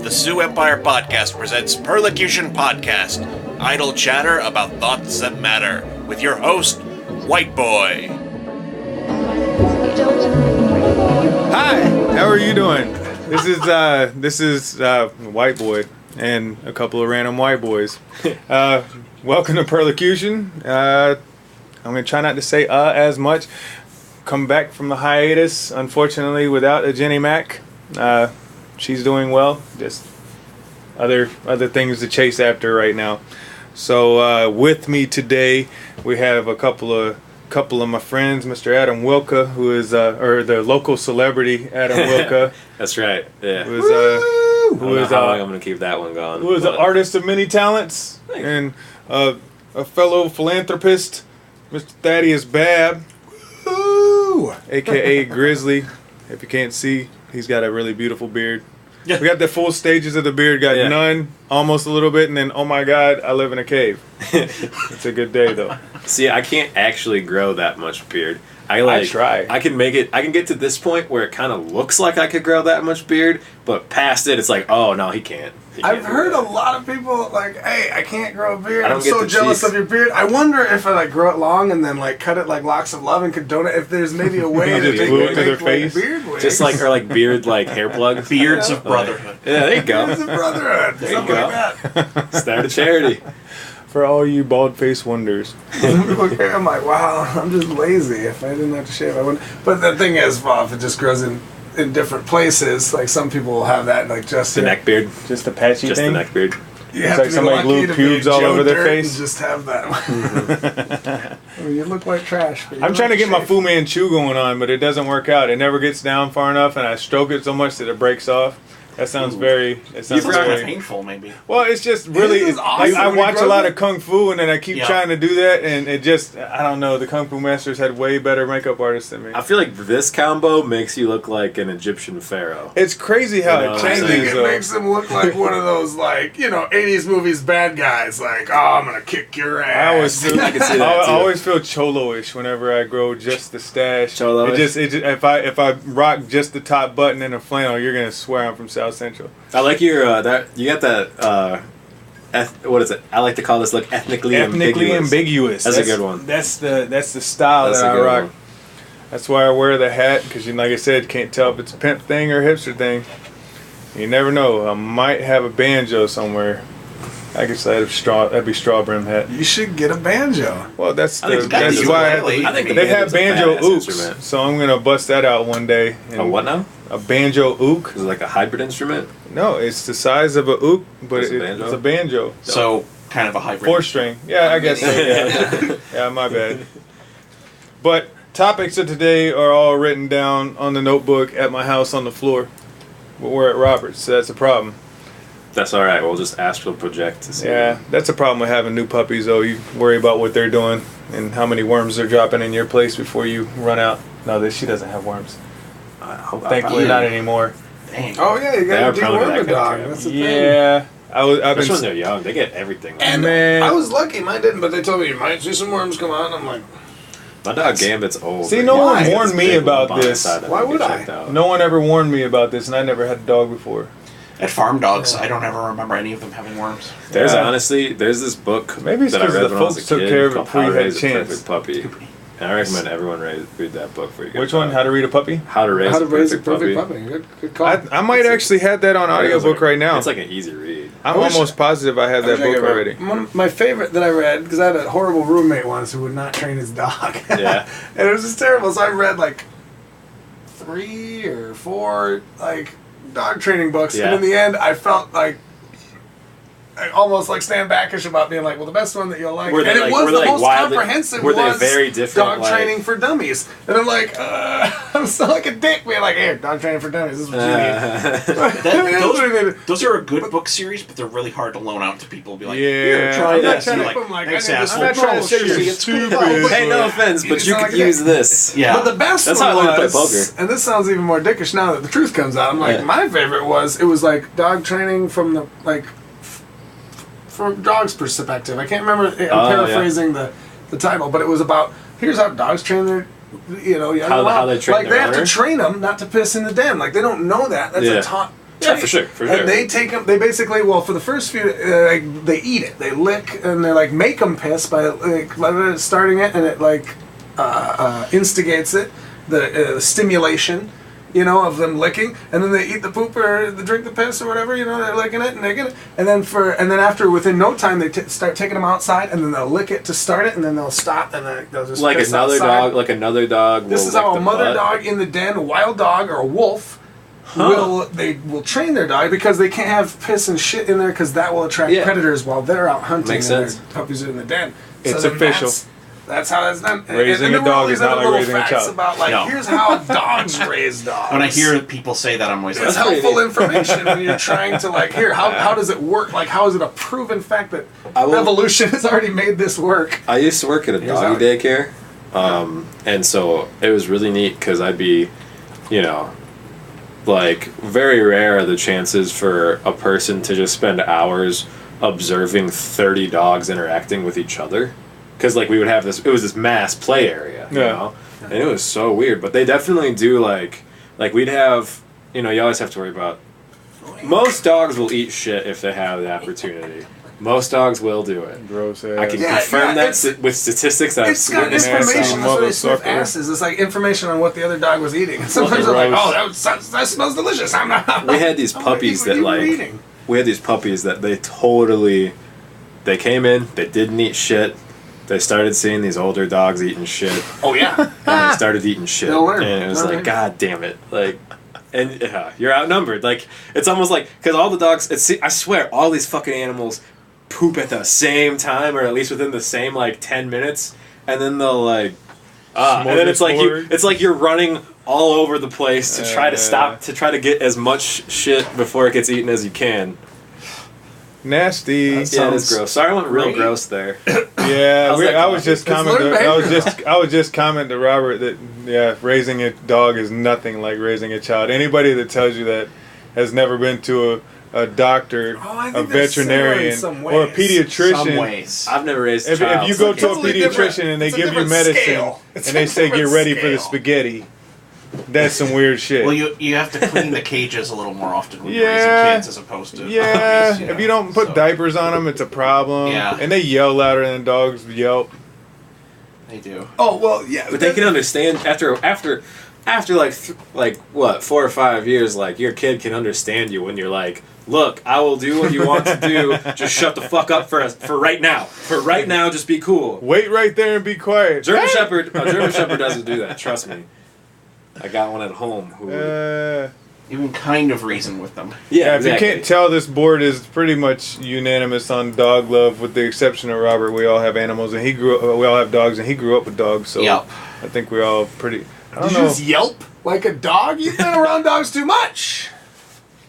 the Sioux Empire Podcast presents Perlocution Podcast, idle chatter about thoughts that matter, with your host, White Boy. Hi, how are you doing? This is White Boy and a couple of random white boys. Welcome to Perlocution. I'm gonna try not to say as much. Come back from the hiatus, unfortunately, without a Jenny Mac. She's doing well. Just other things to chase after right now. So with me today, we have a couple of my friends, Mr. Adam Wilka, who is or the local celebrity Adam Wilka. That's right. Yeah. Who is Who is how long I'm gonna keep that one going? Who is an artist of many talents and a fellow philanthropist, Mr. Thaddeus Babb, aka Grizzly. If you can't see, he's got a really beautiful beard. Yeah. We got the full stages of the beard. Got none, almost a little bit, and then, oh my God, I live in a cave. It's a good day, though. See, I can't actually grow that much beard. I try. I can get to this point where it kind of looks like I could grow that much beard, but past it, it's like, oh, no, he can't. I've heard a lot of people like, hey, I can't grow a beard. I'm so jealous cheese. of your beard. I wonder if I grow it long and then cut it like locks of love and could donate. If there's maybe a way to glue it to their make face, beard wigs. Just or beard hair plugs. Beards of Brotherhood. Yeah, there you go. Beards of Brotherhood. There you Something go. like that. Start a charity. For all you bald-faced wonders. I'm like, wow, I'm just lazy. If I didn't have to shave, I wouldn't. But the thing is, well, if it just grows in different places, like some people will have that, just the neck beard, just the patchy just thing. The neck beard. You it's have like to be somebody lucky glued to pubes be all Joe over their Dirt face. and just have that. I mean, you look like trash. But I'm trying to get my Fu Manchu going on, but it doesn't work out. It never gets down far enough, and I stroke it so much that it breaks off. That sounds very. It sounds very painful, maybe. Well, it's just really. Awesome I watch a lot it. of kung fu, and then I keep trying to do that, and it just. I don't know. The kung fu masters had way better makeup artists than me. I feel like this combo makes you look like an Egyptian pharaoh. It's crazy how it I changes. think it makes him look like one of those 80s movies bad guys. Like, oh, I'm gonna kick your ass. I always feel, I can see that, too. I always feel cholo-ish whenever I grow just the stash. Cholo-ish? It just if I rock just the top button and a flannel, you're gonna swear I'm from South Central. I like your you got that what is it? I like to call this look ethnically ambiguous. That's a good one. That's the style that I rock. One. That's why I wear the hat, because like I said, can't tell if it's a pimp thing or a hipster thing. You never know. I might have a banjo somewhere. I guess that'd be straw brim hat. You should get a banjo. Well, that's why I think they have banjo ooks. So I'm gonna bust that out one day. A what now? A banjo ook. Is it like a hybrid instrument? No, it's the size of a ook, but it's a banjo. So kind of a hybrid. 4-string. Yeah, I guess so. Yeah. Yeah, my bad. But topics of today are all written down on the notebook at my house on the floor. But we're at Robert's, so that's a problem. That's all right. We'll just astral project to see. Yeah, that's a problem with having new puppies, though. You worry about what they're doing and how many worms they're dropping in your place before you run out. No, she doesn't have worms. Thankfully, not anymore. Dang. Oh yeah, you got to deworm a dog. That's the thing. Yeah, Especially when they're young, they get everything. And man, I was lucky, mine didn't, but they told me you might see some worms come out. And I'm like, my dog Gambit's old. See, no one warned me about this. Why would I? No one ever warned me about this, and I never had a dog before. At farm dogs, I don't ever remember any of them having worms. There's this book maybe it's that I read when I was a took kid care of it called before How you to had a Raise a chance. Perfect Puppy. And I recommend everyone read that book for you. Which one? How to Read a Puppy? How to Raise a Perfect Puppy. Good call. I might actually have that on audiobook right now. It's like an easy read. I'm almost positive I have that book already. My favorite that I read, because I had a horrible roommate once who would not train his dog. Yeah. And it was just terrible. So I read 3 or 4 dog training books, and in the end I felt almost Stan Backish about being well, the best one that you'll like. And it was the most comprehensive were they very different, dog training for dummies. And I'm I'm so like a dick being here, dog training for dummies, this is what you need. Those are a good book series, but they're really hard to loan out to people. Be like, yeah, here, try this. I'm not trying to say it's stupid. Hey, no offense, but you could use this. Yeah. But the best That's one how I learned to play was, poker. and this sounds even more dickish now that the truth comes out, I'm my favorite was dog training from the from dogs' perspective. I can't remember. I'm paraphrasing the title, but it was about here's how dogs train their young how they train they their have owner? to train them not to piss in the den. They don't know that. That's a Yeah, for sure. And they take them. They basically, well, for the first few, they eat it. They lick and they like make them piss by like starting it, and it like instigates it, the stimulation, you know, of them licking, and then they eat the poop or they drink the piss or whatever, you know, they're licking it and they get it, and then after within no time they start taking them outside, and then they'll lick it to start it, and then they'll stop and then they'll just like piss another outside. another dog. This is how a mother dog in the den, a wild dog or a wolf. Will train their dog because they can't have piss and shit in there because that will attract predators while they're out hunting. Makes and sense. their puppies are in the den. It's official. That's how that's done. Raising a dog is not like raising a child. About like here's how dogs raise dogs. When I hear people say that, I'm always like, it's helpful information when you're trying to like how does it work? Like how is it a proven fact that evolution has already made this work? I used to work at a doggy daycare, and so it was really neat because I'd be, you know, like very rare are the chances for a person to just spend hours observing 30 dogs interacting with each other. Because, like, we would have this... It was this mass play area, you know? And it was so weird. But they definitely do, like... Like, we'd have... You know, you always have to worry about... Most dogs will eat shit if they have the opportunity. Most dogs will do it. Gross ass. I can confirm that with statistics. It's got information. That's what they sniff asses. It's like information on what the other dog was eating. And sometimes they're like, oh, that smells delicious. I'm not... We had these puppies that, like... We had these puppies that they totally... They came in, they didn't eat shit. They started seeing these older dogs eating shit. Oh, yeah. And they started eating shit. They'll learn. And it was like, God damn it. Like, and you're outnumbered. Like, it's almost like, because all the dogs, I swear, all these fucking animals poop at the same time, or at least within the same, like, 10 minutes. And then they'll, like, and then it's like you're running all over the place to try to try to get as much shit before it gets eaten as you can. Nasty. Yeah, it is gross. Sorry, I went real gross there. Yeah, I was just commenting to Robert that raising a dog is nothing like raising a child. Anybody that tells you that has never been to a doctor, a veterinarian, or a pediatrician. Some ways. I've never raised a child. If you go to a pediatrician and they give you medicine and they say get ready for the spaghetti, that's some weird shit. Well, you have to clean the cages a little more often when you're raising kids as opposed to puppies, if you don't put diapers on them, it's a problem. Yeah. And they yell louder than dogs yelp. They do. Oh, well, yeah. But they can understand after like what, 4 or 5 years, like your kid can understand you when you're like, look, I will do what you want to do. Just shut the fuck up for right now. For right now, just be cool. Wait right there and be quiet. A German Shepherd doesn't do that. Trust me. I got one at home who... You can kind of reason with them. Yeah, exactly. If you can't tell, this board is pretty much unanimous on dog love, with the exception of Robert. We all have animals, and we all have dogs, and he grew up with dogs, so I think we're all pretty... I don't know. Did you just yelp like a dog? You've been around dogs too much.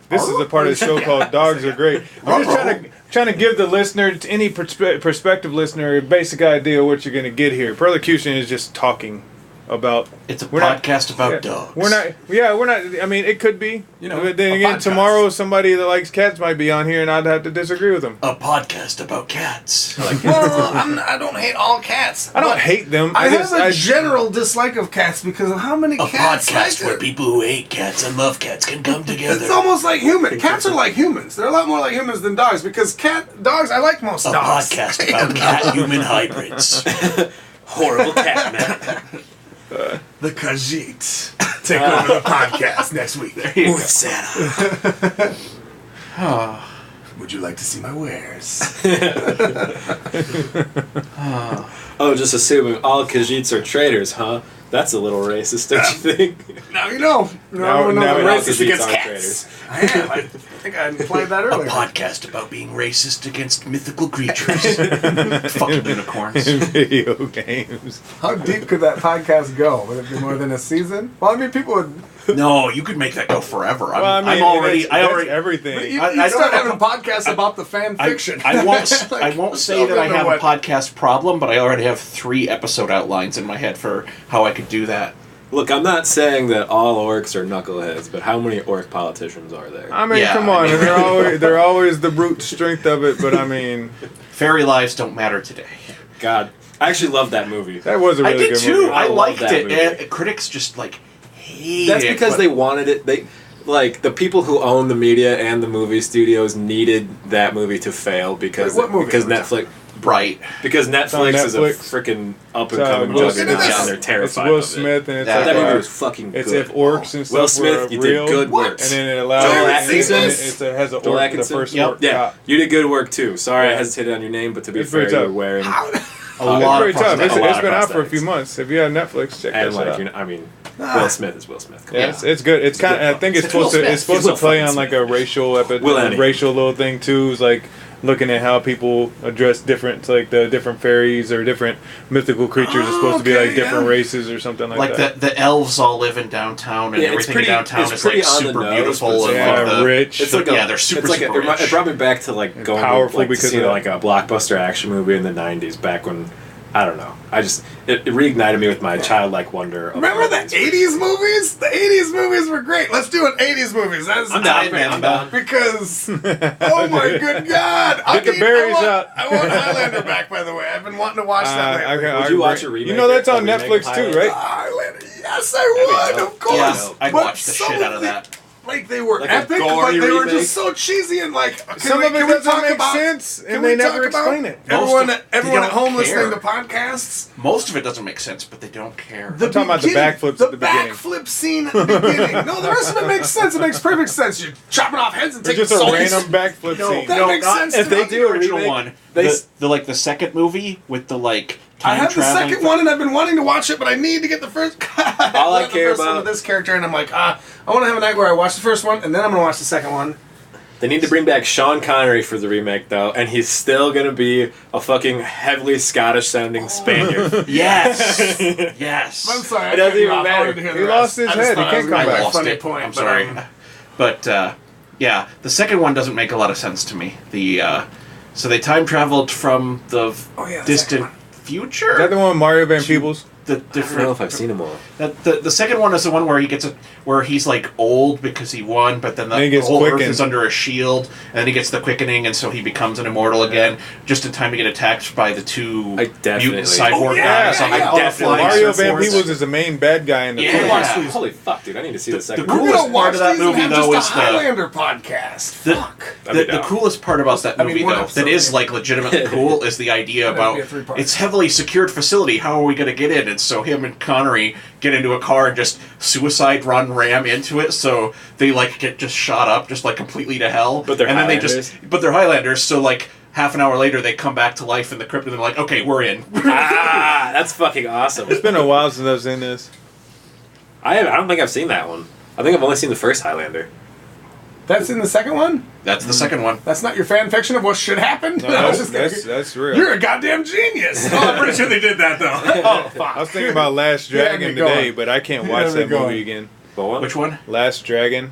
This is a part of the show called Dogs Are Great. I'm just trying to give the listener, any prospective listener, a basic idea of what you're going to get here. Perlocution is just talking about... It's a podcast about dogs. We're not... I mean, it could be. But then again, tomorrow somebody that likes cats might be on here and I'd have to disagree with them. A podcast about cats. Well, I don't hate all cats. I don't hate them. I have a general dislike of cats because of how many cats... A podcast where people who hate cats and love cats can come together. It's almost like human. Cats are like humans. They're a lot more like humans than dogs because dogs, I like most dogs. A podcast about cat-human hybrids. Horrible cat man. The Khajiit take over the podcast next week. With Santa. Would you like to see my wares? Oh, just assuming all Khajiits are traitors, huh? That's a little racist, don't you think? Now you know. Now racist against cats. Traitors. I am. I think I implied that earlier. A podcast about being racist against mythical creatures. Fucking unicorns. Video games. How deep could that podcast go? Would it be more than a season? Well, I mean, people would... No, you could make that go forever. I already everything. You start having podcasts about the fan fiction. I won't say that I have a podcast problem, but I already have 3 episode outlines in my head for how I could do that. Look, I'm not saying that all orcs are knuckleheads, but how many orc politicians are there? I mean, come on. They're always the brute strength of it, but I mean... Fairy lives don't matter today. God. I actually loved that movie. That was a really good movie. I liked it. Critics just, hated That's because they wanted it. like the people who own the media and the movie studios needed that movie to fail because Wait, what movie because are we Netflix Bright. because Netflix is a Netflix. freaking up and coming Will juggernaut Smith. and they're It's terrified Will of Smith, and it's That like it. That movie uh, was fucking it's good. if orcs and Will stuff Smith, were you real, did good work. and then it allows Joel and Atkinson? it has an Joel orc, the Atkinson? first Yep. orc Yeah, cop. you did good work too. Sorry, I Yeah. hesitated on your name, but to be It's fair, pretty you're tough. wearing A It's lot pretty of tough. It's prosthetics. been out for a prosthetics. few months. If you have Netflix, check and that like out. you're not, I mean, Will Smith is Will Smith. Come Yeah, on. it's good. It's kind of. I think it's supposed to. It's supposed to play on like a racial, racial little thing too. It's like looking at how people address different, like the different fairies or different mythical creatures are supposed to be like different races or something like that. the elves all live in downtown, and Yeah, it's everything pretty- in downtown it's is pretty like on the super nose, beautiful but and yeah, like the rich. It's like yeah, they're super it's like super it rich. brought me back to like going powerful like, to because see of that. like a blockbuster action movie in the '90s back when I don't know. It reignited me with my childlike wonder. Of Remember the movies. 80s movies? The 80s movies were great. Let's do an 80s movies. That's I'm down, man. I'm down. Because, oh my good God. Get the berries out. I want Highlander back, by the way. I've been wanting to watch that lately. Would you watch a remake? You know that's on a remake Netflix of too, Highlander? right? Highlander. Yes, I That'd be would. dope. Of course. Yeah, I'd But watch the some shit out of of the- that. Like they were Like a epic, but gory they were remake? just so cheesy and like. Some of it doesn't make sense, and they never explain it. Everyone at They don't home care. listening to podcasts. Most of it doesn't make sense, but they don't care. The I'm talking about the beginning- backflips at the beginning. backflip scene at the beginning. No, the rest of it makes sense. It makes perfect sense. You're chopping off heads and It's taking just a souls. random backflip scene. That makes sense. If to they me. do a original remake, one, they the second movie with the like I time have the traveling second one, and I've been wanting to watch it, but I need to get the first. All I care one about- with this character, and I'm like, I want to have a night where I watch the first one, and then I'm gonna watch the second one. They need to bring back Sean Connery for the remake though, and he's still gonna be a fucking heavily Scottish sounding Spaniard. Yes, yes. I'm sorry. It doesn't even I wanted matter. to hear He the lost rest. his I just head. thought He it was can't come a back. I lost funny it. point. I'm but, sorry, but yeah, the second one doesn't make a lot of sense to me. So they time traveled from the the distant second future. Is that the one with Mario Van Peebles? The I don't know different. if I've seen them all. The second one is the one where he gets where he's like old because he won, but then Then he the gets whole Earth quickened. is under a shield, and then he gets the quickening, and so he becomes an immortal again, just in time to get attacked by the two I definitely- mutant cyborg Oh, yeah, guys on yeah, the yeah. on the Definitely. flying Mario Van surfboards. Peebles is the main bad guy in the Yeah. film. Yeah. Holy fuck, dude! I need to see the second the one. We're coolest gonna watch part of that these and movie, have though, just is a the Highlander podcast. the, Fuck. the coolest part about that movie, one though, episode, that is yeah. like legitimately cool, is the idea That'd about be a three-part. it's heavily secured facility. How are we going to get in? And so him and Connery get into a car and just suicide run ram into it. So they like get just shot up, just like completely to hell. But they're and then they Highlanders. but they're Highlanders. So like half an hour later, they come back to life in the crypt, and they're like, okay, we're in. Ah, that's fucking awesome. It's been a while since I've seen this. I don't think I've seen that one. I think I've only seen the first Highlander. That's in the second one? That's the second one. That's not your fan fiction of what should happen? No, I was just gonna- that's real. You're a goddamn genius. Oh, I'm pretty sure they did that, though. Oh, fuck. I was thinking about Last Yeah, Dragon me going. today, but I can't watch Yeah, me that going. movie again. What one? Which one? Last Dragon.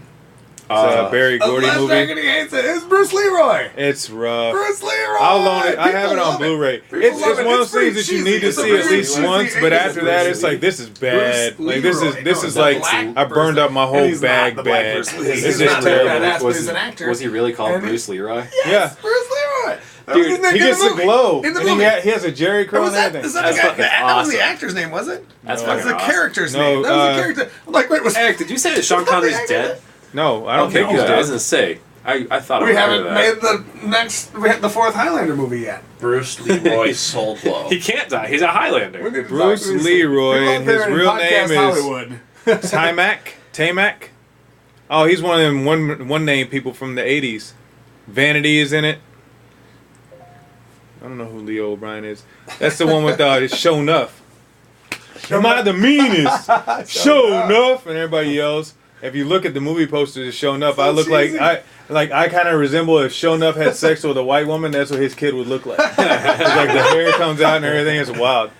It's a Barry Oh, Gordy Last movie. Dragon, he hates it. It's Bruce Leroy. It's rough. Bruce Leroy. I'll loan it. I People have it on love Blu-ray. People It's love one of it. those pretty things that you cheesy. need to It's a see at very least cheesy once, but 80s after that, it's movie. like this is bad. Bruce Like this Leroy. is No, like the black I burned up my And whole he's not bag the black bag. Bruce Lee. It's He's just not that terrible. badass, but Was he's he, an actor. was he really called And he- Bruce Leroy? Yeah. Bruce Leroy. That Dude, was in the He gets the movie. glow, In the and movie. he has a Jerry curl Was and that, everything. is that, That's the guy, fucking that was the awesome. actor's name, was it? That's No. That was fucking the awesome. character's No, name. That was the character. I'm like, wait, was Eric, did you say that Sean Was that the Connery's actor? dead? No, I don't Okay, think he's good. I was dead. gonna say. I thought We I heard haven't of made that. the fourth Highlander movie yet. Bruce Leroy Soldlow. He can't die. He's a Highlander. We need to Bruce talk to these Leroy, people out and there his in real podcast name is Hollywood. Tamak. Oh, he's one of them one name people from the '80s. Vanity is in it. I don't know who Leo O'Brien is. That's the one with it's Show Enough. Am I the meanest? Show Enough, and everybody yells. If you look at the movie posters of Show Enough, I look cheesy. like I kind of resemble if Show Enough had sex with a white woman. That's what his kid would look like. It's like the hair comes out and everything is wild.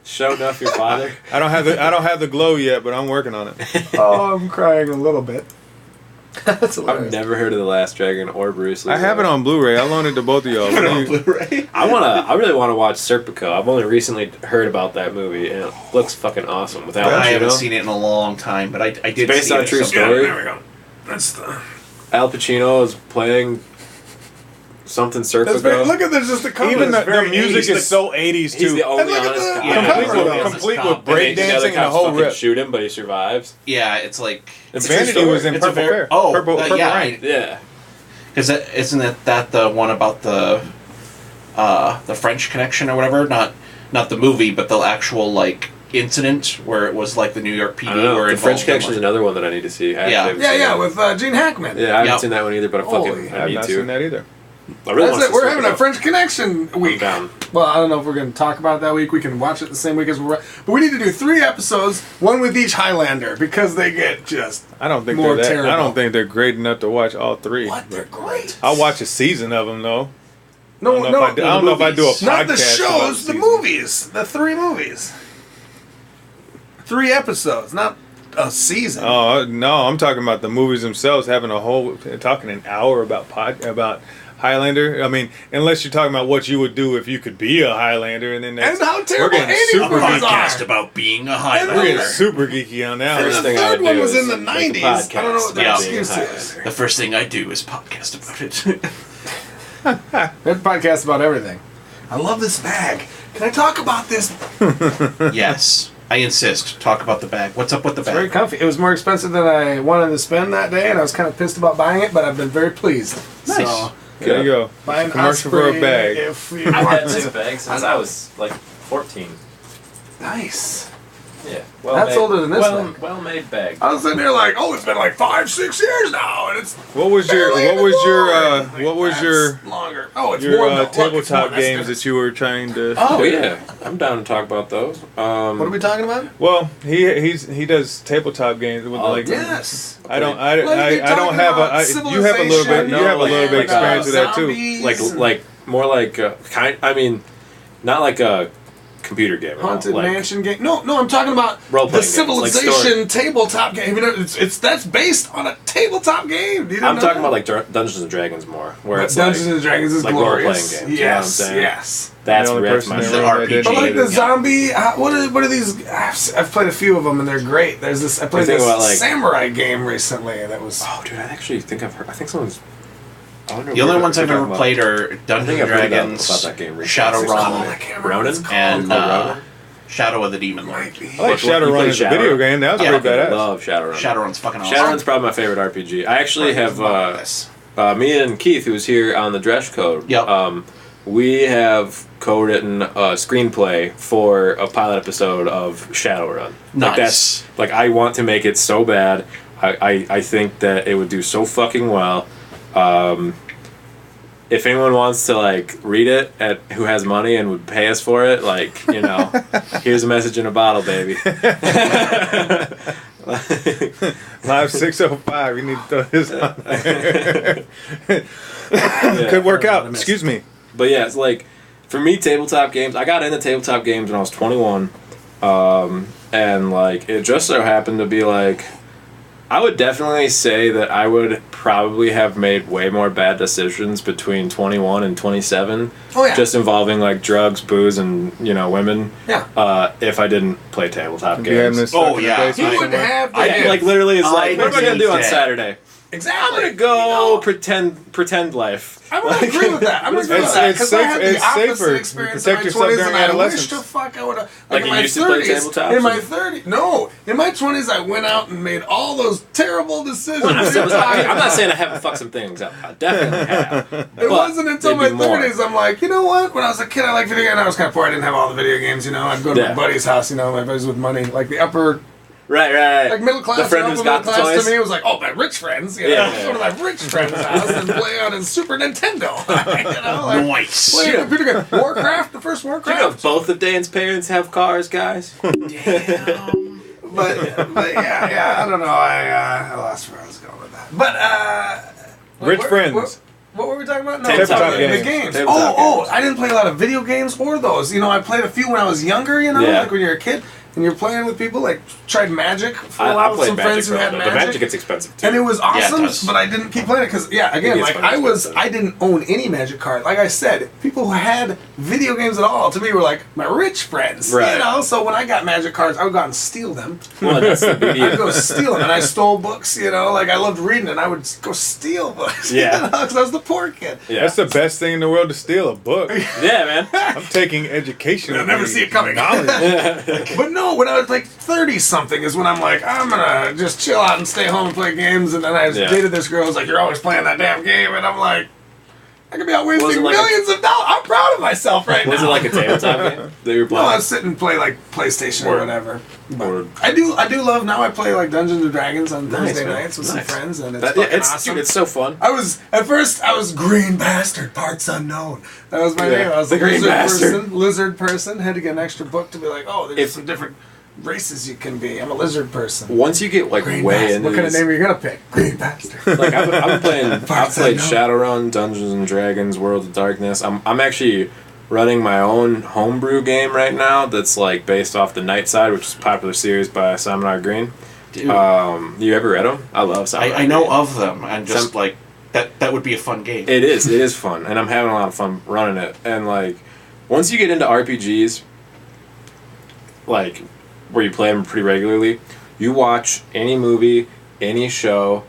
Show enough your father. I don't have the glow yet, but I'm working on it. Oh, I'm crying a little bit. That's I've hilarious. never heard of The Last Dragon or Bruce Lee. I have it on Blu-ray. I loaned it to both of y'all. Blu-ray. I really want to watch Serpico. I've only recently heard about that movie, and it looks fucking awesome. With Al Pacino. I haven't seen it in a long time, but I did. It's based see on it a true at some point. story. There we go. That's the. Al Pacino is playing something Surf That's very, ago. look at this, just the cover. Even It's the very music 80s. is so 80s He's too. the only And look at honest the- cop. Yeah, complete the with, honest complete cop. with And they- The other breakdancing and the cops whole fucking rip. shoot him, but he survives. Yeah, it's like And it's a true Vanity story. was in It's a Purple very- Fair. Oh, Purple yeah, Rain. Yeah. Because isn't it that the one about the French Connection or whatever? Not the movie, but the actual like incident where it was like the New York PD I don't know. were The involved French in, Connection is like- another one that I need to see. I actually Yeah. haven't Yeah, seen yeah, it. with Gene Hackman. Yeah, I haven't Yep. seen that one either, but Holy, I've I need not to. seen that either. I really That's want it. to We're see having a French Connection week. down. Well, I don't know if we're going to talk about it that week. We can watch it the same week as we're. But we need to do 3 episodes, one with each Highlander, because they get just. I don't think More they're that. terrible. I don't think they're great enough to watch all 3. What? They're great. I'll watch a season of them though. No, I don't know if I do a podcast Not the about shows, the season. movies. The 3 movies. 3 episodes, not a season. Oh no, I'm talking about the movies themselves. Having a whole talking an hour about Highlander. I mean, unless you're talking about what you would do if you could be a Highlander, and then that's, And how terrible we're getting 80s super A movies geeky. podcast are. about being a We're Highlander. getting super geeky on that. And First the one. thing I third would one do was is in the make a 90s. I don't know what the podcast about being excuse a is. Highlander. The first thing I do is podcast about it. We have podcasts about everything. I love this bag. Can I talk about this? Yes, I insist. Talk about the bag. What's up with the It's very bag? comfy. It was more expensive than I wanted to spend that day, and I was kind of pissed about buying it, but I've been very pleased. Nice. So, There you go. buy an Commercial for a Osprey bag. If you I've had want this to. bag since I was like 14. Nice. Yeah. That's older than this thing. Well-made bag. I was sitting there like, oh, it's been like 5-6 years now, and it's What was your barely even born. what was That's your longer? Oh, it's your more than tabletop games that you were trying to? Oh yeah, I'm down to talk about those. What are we talking about? Well, he does tabletop games with Oh, like. Yes. I don't Like, you're I don't talking have about you have a little bit civilization, you have a little bit like, experience with that too. zombies, like more like I mean, not like a computer game. at all, Haunted like, Mansion game. No, I'm talking about Role-playing the games, like Civilization tabletop game. You know, it's that's based on a tabletop game. You didn't I'm know talking that? about like Dungeons and Dragons more, where it's Dungeons like and Dragons is like glorious. role-playing games, you know what I'm Yes, saying? yes. that's The only that's person my in shit. the room that RPG. did But like the it. zombie, what are these? I've played a few of them and they're great. There's this. I played think this about, like- samurai game recently that was. Oh, dude, I actually think I've heard. I think someone's. I wonder The where only ones they're I've ever talking about. played are I Dungeons think and I've heard Dragons, about that game recently. Oh, I Shadowrun, can't remember what it's Ronin? called. and Ronin? Shadow of the Demon Lord. Might be. I like Like, you Shadowrun play as a video Shadowrun? game. That was Yeah, pretty I badass. love Shadowrun. Shadowrun's fucking awesome. Shadowrun's probably my favorite RPG. I actually have me and Keith, who was here on the Dresh Code. Yep. We have co-written a screenplay for a pilot episode of Shadowrun. Like Nice. that's like I want to make it so bad. I think that it would do so fucking well. If anyone wants to like read it who has money and would pay us for it, like, you know, here's a message in a bottle, baby. Live 605. You need to throw this on there. Yeah. Could work out. Excuse me. But yeah, it's like for me, tabletop games. I got into tabletop games when I was 21, and like it just so happened to be like I would definitely say that I would probably have made way more bad decisions between 21 and 27. Oh, yeah. Just involving like drugs, booze, and women. Yeah. If I didn't play tabletop You having games. this Oh, stuck in the yeah. basement You would somewhere? have. I like literally is like, what am I gonna do on believe that. Saturday? Exactly. I'm gonna go pretend life. I'm gonna agree with that. I'm gonna agree with It's- that it's because I had the it's opposite safer. experience Protect in my yourself 20s, during and I wish adolescence. the fuck I would have. Like in you my used to play 30s, tabletops? in my 30s, no, in my 20s, I went out and made all those terrible decisions. I'm not saying I haven't fucked some things up. I definitely have. It wasn't until my they'd be more. 30s I'm like, you know what? When I was a kid, I liked video games. I was kind of poor. I didn't have all the video games. I'd go to my Yeah. buddy's house. My buddies with money, like the upper. Right. Like middle class, The friend who's got the toys. to me was like, oh, my rich friends. Yeah. Go to my rich friend's house and play on his Super Nintendo. Nice. Play a computer game. Warcraft, the first Do you know Warcraft. both of Dan's parents have cars, guys? But yeah, I don't know. I lost where I was going with that. But Rich friends. What were we talking about? No, Tabletop the games. games. Tabletop Oh, games. I didn't play a lot of video games or those. I played a few when I was younger. Yeah. Like when you're a kid. and you're playing with people. Like tried Magic for a I while with played some Magic friends who for a had while. The Magic. Magic gets expensive too. And it was awesome, does. but I didn't keep playing it because, again, gets like fucking expensive. I didn't own any Magic cards. Like I said, people who had video games at all to me were like my rich friends, Right. you know. So when I got Magic cards, I would go out and steal them. Well, that's the beauty. I'd go steal them, and I stole books, you know. Like I loved reading, and I would go steal books, Yeah. because I was the poor kid. Yeah. That's the best thing in the world to steal, a book. Yeah, man. I'm taking education. I'll never see it coming. Knowledge. But no, when I was like 30 something is when I'm like, I'm gonna just chill out and stay home and play games. And then I Yeah. dated this girl who's like, you're always playing that damn game. And I'm like, I could be out Was wasting it like millions of dollars. I'm proud of myself right now. Was it like a tabletop game that you were No, I playing? sit and play like PlayStation or Word. whatever. Word. I do love, now I play like Dungeons and Dragons on Nice, Thursday man. nights with Nice. some friends, and it's That- fucking it's awesome. dude, it's so fun. At first I was Green Bastard, parts unknown. That was my Yeah, name. I was the a Green Bastard. lizard person. Had to get an extra book to be like, oh, there's If- some different races you can be. I'm a lizard person. Once you get like Green way Bastard. into What kind of these- name are you gonna pick? Green Bastard. like I've played Parts Shadowrun, unknown. Dungeons and Dragons, World of Darkness. I'm actually running my own homebrew game right now that's like based off the Night Side, which is a popular series by Simon R. Green. Dude, You ever read them? I love Simon. I R. know Green. of them, and just Some- like that would be a fun game. It is fun, and I'm having a lot of fun running it. And like, once you get into RPGs, like where you play them pretty regularly, you watch any movie, any show.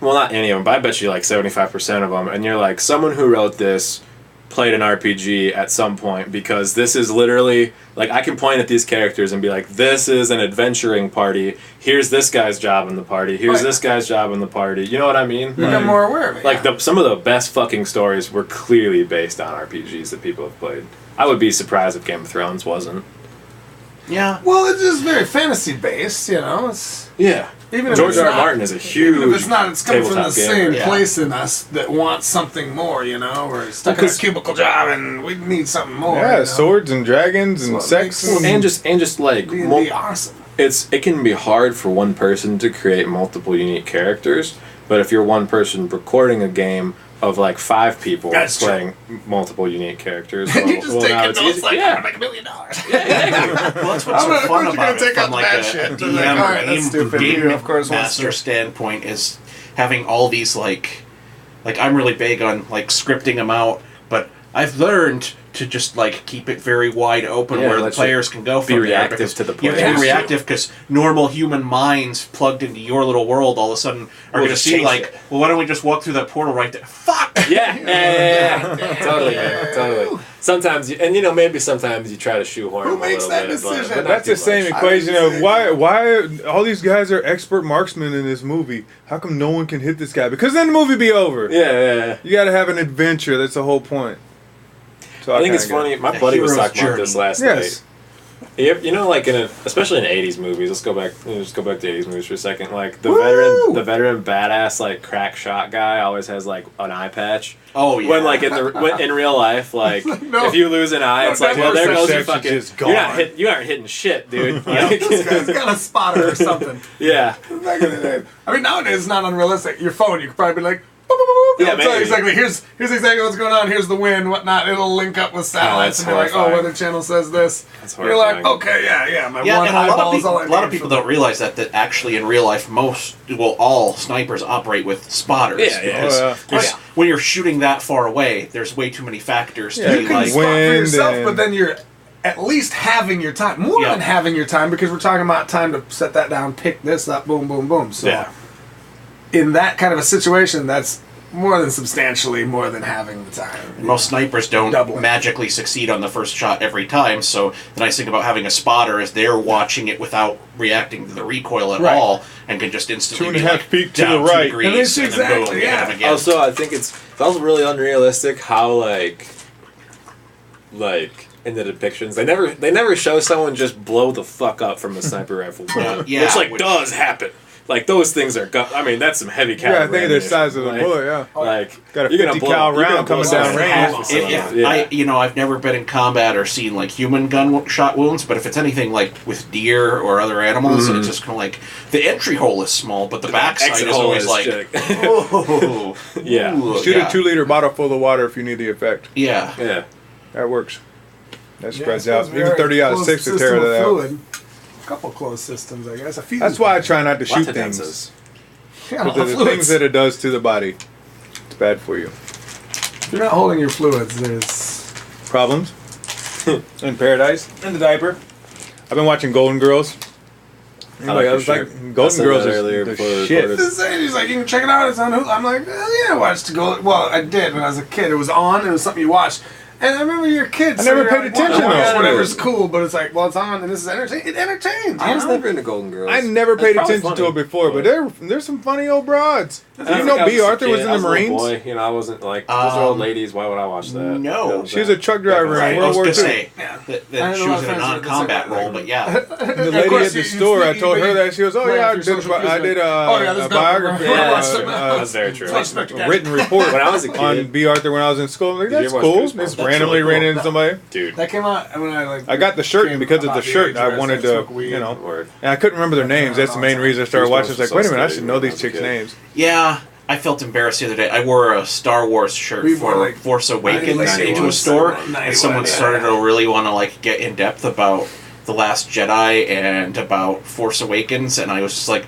Well, not any of them, but I bet you like 75% of them, and you're like, someone who wrote this played an RPG at some point, because this is literally like, I can point at these characters and be like, this is an adventuring party. Here's this guy's job in the party. Here's Right. this guy's job in the party. You know what I mean? You got more aware of it. Like yeah. some of the best fucking stories were clearly based on RPGs that people have played. I would be surprised if Game of Thrones wasn't. Yeah. Well, it's just very fantasy based, you know. It's Yeah. even if George it's R. R. not- Martin is a huge. Even if it's not, it's coming from the tabletop gamer. same Yeah. place in us that wants something more, you know. We're stuck in a 'cause- cubicle job and we need something more. Yeah, you know? swords and dragons and That's what sex. makes And just like D&D awesome. it can be hard for one person to create multiple unique characters, but if you're one person recording a game of like 5 people That's true. playing multiple unique characters, And you just now taking it's those easy. like, I'm yeah. gonna make $1 million. Well, that's what's so Of fun course you're about gonna it take from out like that a shit. DM Like, all right, that's stupid. game You, of course, wants master to- standpoint is having all these like I'm really big on like scripting them out, but I've learned to just like keep it very wide open Yeah, where the let you players can go be from there, reactive because to the you have to be players. reactive because normal human minds plugged into your little world all of a sudden are Will going to just see change like, it. well, why don't we just walk through that portal right there? Fuck! Yeah. Totally, man. Totally. Sometimes, maybe sometimes you try to shoehorn Who them a makes little that bit, but decision? not That's too the same much. equation I of didn't why all these guys are expert marksmen in this movie. How come no one can hit this guy? Because then the movie be over. Yeah. You got to have an adventure. That's the whole point. So I think it's kinda funny. A My buddy was hero's talking about this journey. last Yes. night. Like especially in '80s movies. Let's go back. Just go back to '80s movies for a second. Like the Woo! veteran badass like crack shot guy always has like an eye patch. Oh yeah. When like in real life, like No. if you lose an eye, No, it's like, that well, there goes your perception's fucking. just You're not gone. you aren't hitting shit, dude. Like, This guy's got a spotter or something. yeah. Back in the day. I mean, nowadays it's not unrealistic. Your phone, you could probably be like, boop, boop, boop, boop. Yeah, It'll tell you maybe. exactly. Here's exactly what's going on. Here's the wind, whatnot. It'll link up with satellites that's and be like, oh, horrifying. Weather Channel says this. That's You're like, horrifying. okay, yeah. My Yeah, one and a lot eyeball of is all I people, a lot need of people for don't realize that actually in real life all snipers operate with spotters. Yeah, yeah. Because Oh, yeah. there's- when you're shooting that far away, there's way too many factors Yeah, to You be can like. spot for wind yourself, and- but then you're at least having your time. More Yeah. than having your time, because we're talking about time to set that down, pick this up, boom, boom, boom. So Yeah. in that kind of a situation, that's more than substantially more than having the time. Most snipers don't Doubling. magically succeed on the first shot every time, so the nice thing about having a spotter is they're watching it without reacting to the recoil at Right. all and can just instantly 2.5 be like, feet to down the 2 right. degrees, And it's then exactly, boom, you hit yeah. him again. Also, I think it's also really unrealistic how like in the depictions they never show someone just blow the fuck up from a sniper rifle, Yeah, which does happen. Like those things are, I mean, that's some heavy Yeah, caliber. I think the ammunition. size of the Like- bullet, yeah. Like Got a you're gonna 50 blow- cal you're gonna round blow coming someone down in range. half If, with something. if Yeah. I've never been in combat or seen like human gun shot wounds, but if it's anything like with deer or other animals, it's just kind of like the entry hole is small, but the backside exit is hole always is like, sick. whoa, Yeah. Ooh, Shoot yeah. a 2-liter bottle full of water if you need the effect. Yeah. Yeah. That works. That Yeah, spreads I out. suppose we Even are 30 out of closed 6 to system tear of that out. fluid. couple closed systems, I guess. A few. That's why I try not to shoot Lots of things. dances. Yeah, Because the fluids. things that it does to the body, it's bad for you. If you're not holding your fluids, there's Problems? In paradise? In the diaper? I've been watching Golden Girls. like I was your like, shirt. I Golden said Girls that is earlier the before we shit. recorded. This is- He's like, you can check it out. It's on Hulu. I'm like, yeah, I watched Gold. Well, I did when I was a kid. It was on. It was something you watched. And I remember you're a kid. I never paid attention, though. Whatever's cool, but it's like, well, it's on, and this is entertaining. It entertains. I was you know? never into Golden Girls. I never paid That's probably attention to funny, it before, but there's some funny old broads. I You think know, I B. just a Arthur was kid. in I the a little Marines. Boy. You know, I wasn't like those are old ladies. Why would I watch that? No. She was a truck driver Right, in I World was War gonna II. say Yeah. that I she know was in a my friends that non-combat did the role, but yeah. The lady course at the you store, I speak, told but her you- that she goes, "Oh right yeah, after social I cues, did like, oh, yeah, this a guy- biography, Yeah, Yeah. that's very true. a written report When I was a on kid, B. Arthur when I was in school. I'm like, Did you that's ever watch cool. Goosebumps? Just That's randomly really ran cool. into somebody. dude. That came out when I got the shirt, and came because of about the the shirt, age I where I wanted started to, smoking weed. you know, Word. and I couldn't remember their names. That's the main reason I started watching. It's like, wait a minute, I should know these Goosebumps was chicks' so names. Yeah, I felt embarrassed the other day. I wore a Star Wars shirt We for wore, like, Force Awakens 91, into a store, 91, and someone yeah. started to really want to like get in depth about The Last Jedi and about Force Awakens, and I was just like,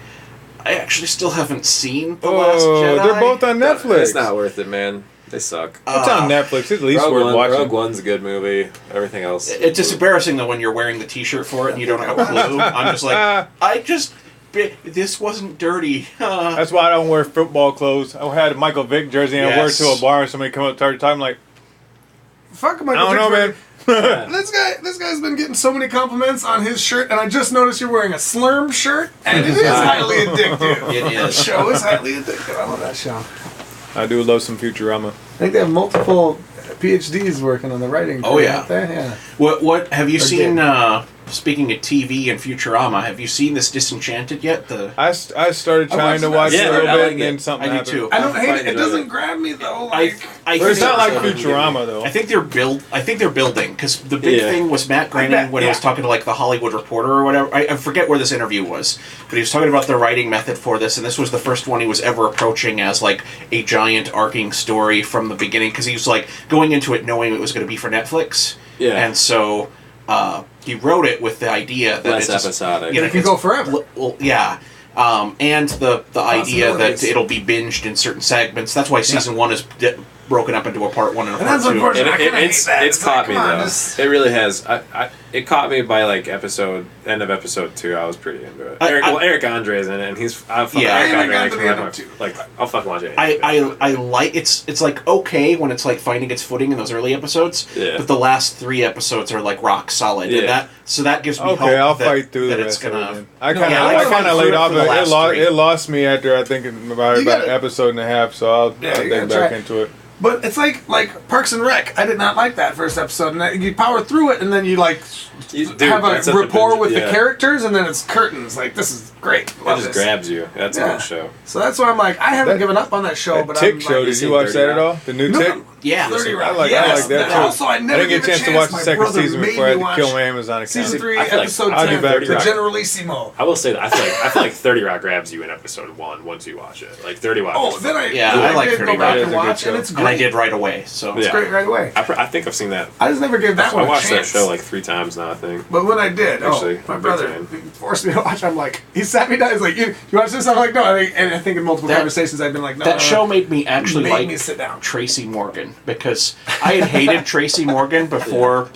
I actually still haven't seen The Last Jedi. They're both on Netflix. It's not worth it, man. They suck. It's on Netflix. At least worth watching. Rogue One's a good movie. Everything else. It's just embarrassing though when you're wearing the T-shirt for it and you don't have a clue. I'm just like, this wasn't dirty. That's why I don't wear football clothes. I had a Michael Vick jersey and I wore it to a bar and somebody come up and started talking. I'm like, Fuck I Michael don't know, man. Vick. This guy's been getting so many compliments on his shirt, and I just noticed you're wearing a Slurm shirt, and it is highly addictive. It is. The show is highly addictive. I love that show. I do love some Futurama. I think they have multiple PhDs working on the writing. Oh, yeah. Yeah. What have you Or seen? did. Speaking of TV and Futurama, have you seen this Disenchanted yet? I started trying to watch watched it a it. little Yeah, I bit like and then it. something I do happened. too. I don't hate it. Find It it doesn't other- grab me though. I Like, It's not like Episode. Futurama though. I think they're building because the big Yeah. thing was Matt Groening when he was talking to like the Hollywood Reporter or whatever. I forget where this interview was, but he was talking about the writing method for this, and this was the first one he was ever approaching as like a giant arcing story from the beginning because he was like going into it knowing it was going to be for Netflix. Yeah. and so he wrote it with the idea that Less it's just, episodic. you know, It can it's- go forever. Well, yeah. And the idea that Possibilities. it'll be binged in certain segments. That's why season one is broken up into a part one and a And part that's two. unfortunate. And I kinda hate that. it's It's caught like, me come on, though. just- It really has. It caught me by like end of episode 2. I was pretty into it. Eric Andre's in it, and he's fucking Yeah. Eric I Andre. got Makes to me the laugh end my- of 2. like I'll fucking watch it. I like it's like okay when it's like finding its footing in those early episodes, Yeah. but the last 3 episodes are like rock solid, and Yeah. that gives me hope. Okay, I'll that, fight through that the it's rest of gonna. it. Then. I Yeah, I kind fight of through laid it off. for the last 3. It lost me after I think about You an gotta- episode and a half. So I'll Yeah, you get gotta back try. into it. But it's like Parks and Rec. I did not like that first episode, and you power through it, and then you like Dude, have that's a such rapport binge- with the yeah. characters, and then it's curtains. Like this is great. It Love just this. grabs you. That's a Yeah. good show. So that's why I'm like, I haven't given up on that show. That but Tick I'm show. like, Did you watch 30 that at Rock? all? The new No, Tick. Yeah, 30 I Rock. like Yes, that too. Also, I never didn't get a chance to watch the My second brother season made before I had me to kill watch my Amazon account. Season 3, I feel like- episode I'll 10, do back to the that. Generalissimo. I will say that I feel like 30 Rock grabs you in episode 1 once you watch it. Like 30 Rock. Oh, is then I Yeah, then I like did 30 go back Rock. and It's a good watch, show. and it's and I great. did right away. So Yeah. Great right away. I think I've seen that. I just never gave that I one a watched that chance. show like 3 times now. I think. But when I did, Actually, my I'm a big brother fan. forced me to watch. I'm like, he sat me down. He's like, "You watch this?" I'm like, "No." And I think in multiple That- conversations, I've been like, "No." that show made me actually Made like me sit down. Tracy Morgan because I had hated Tracy Morgan before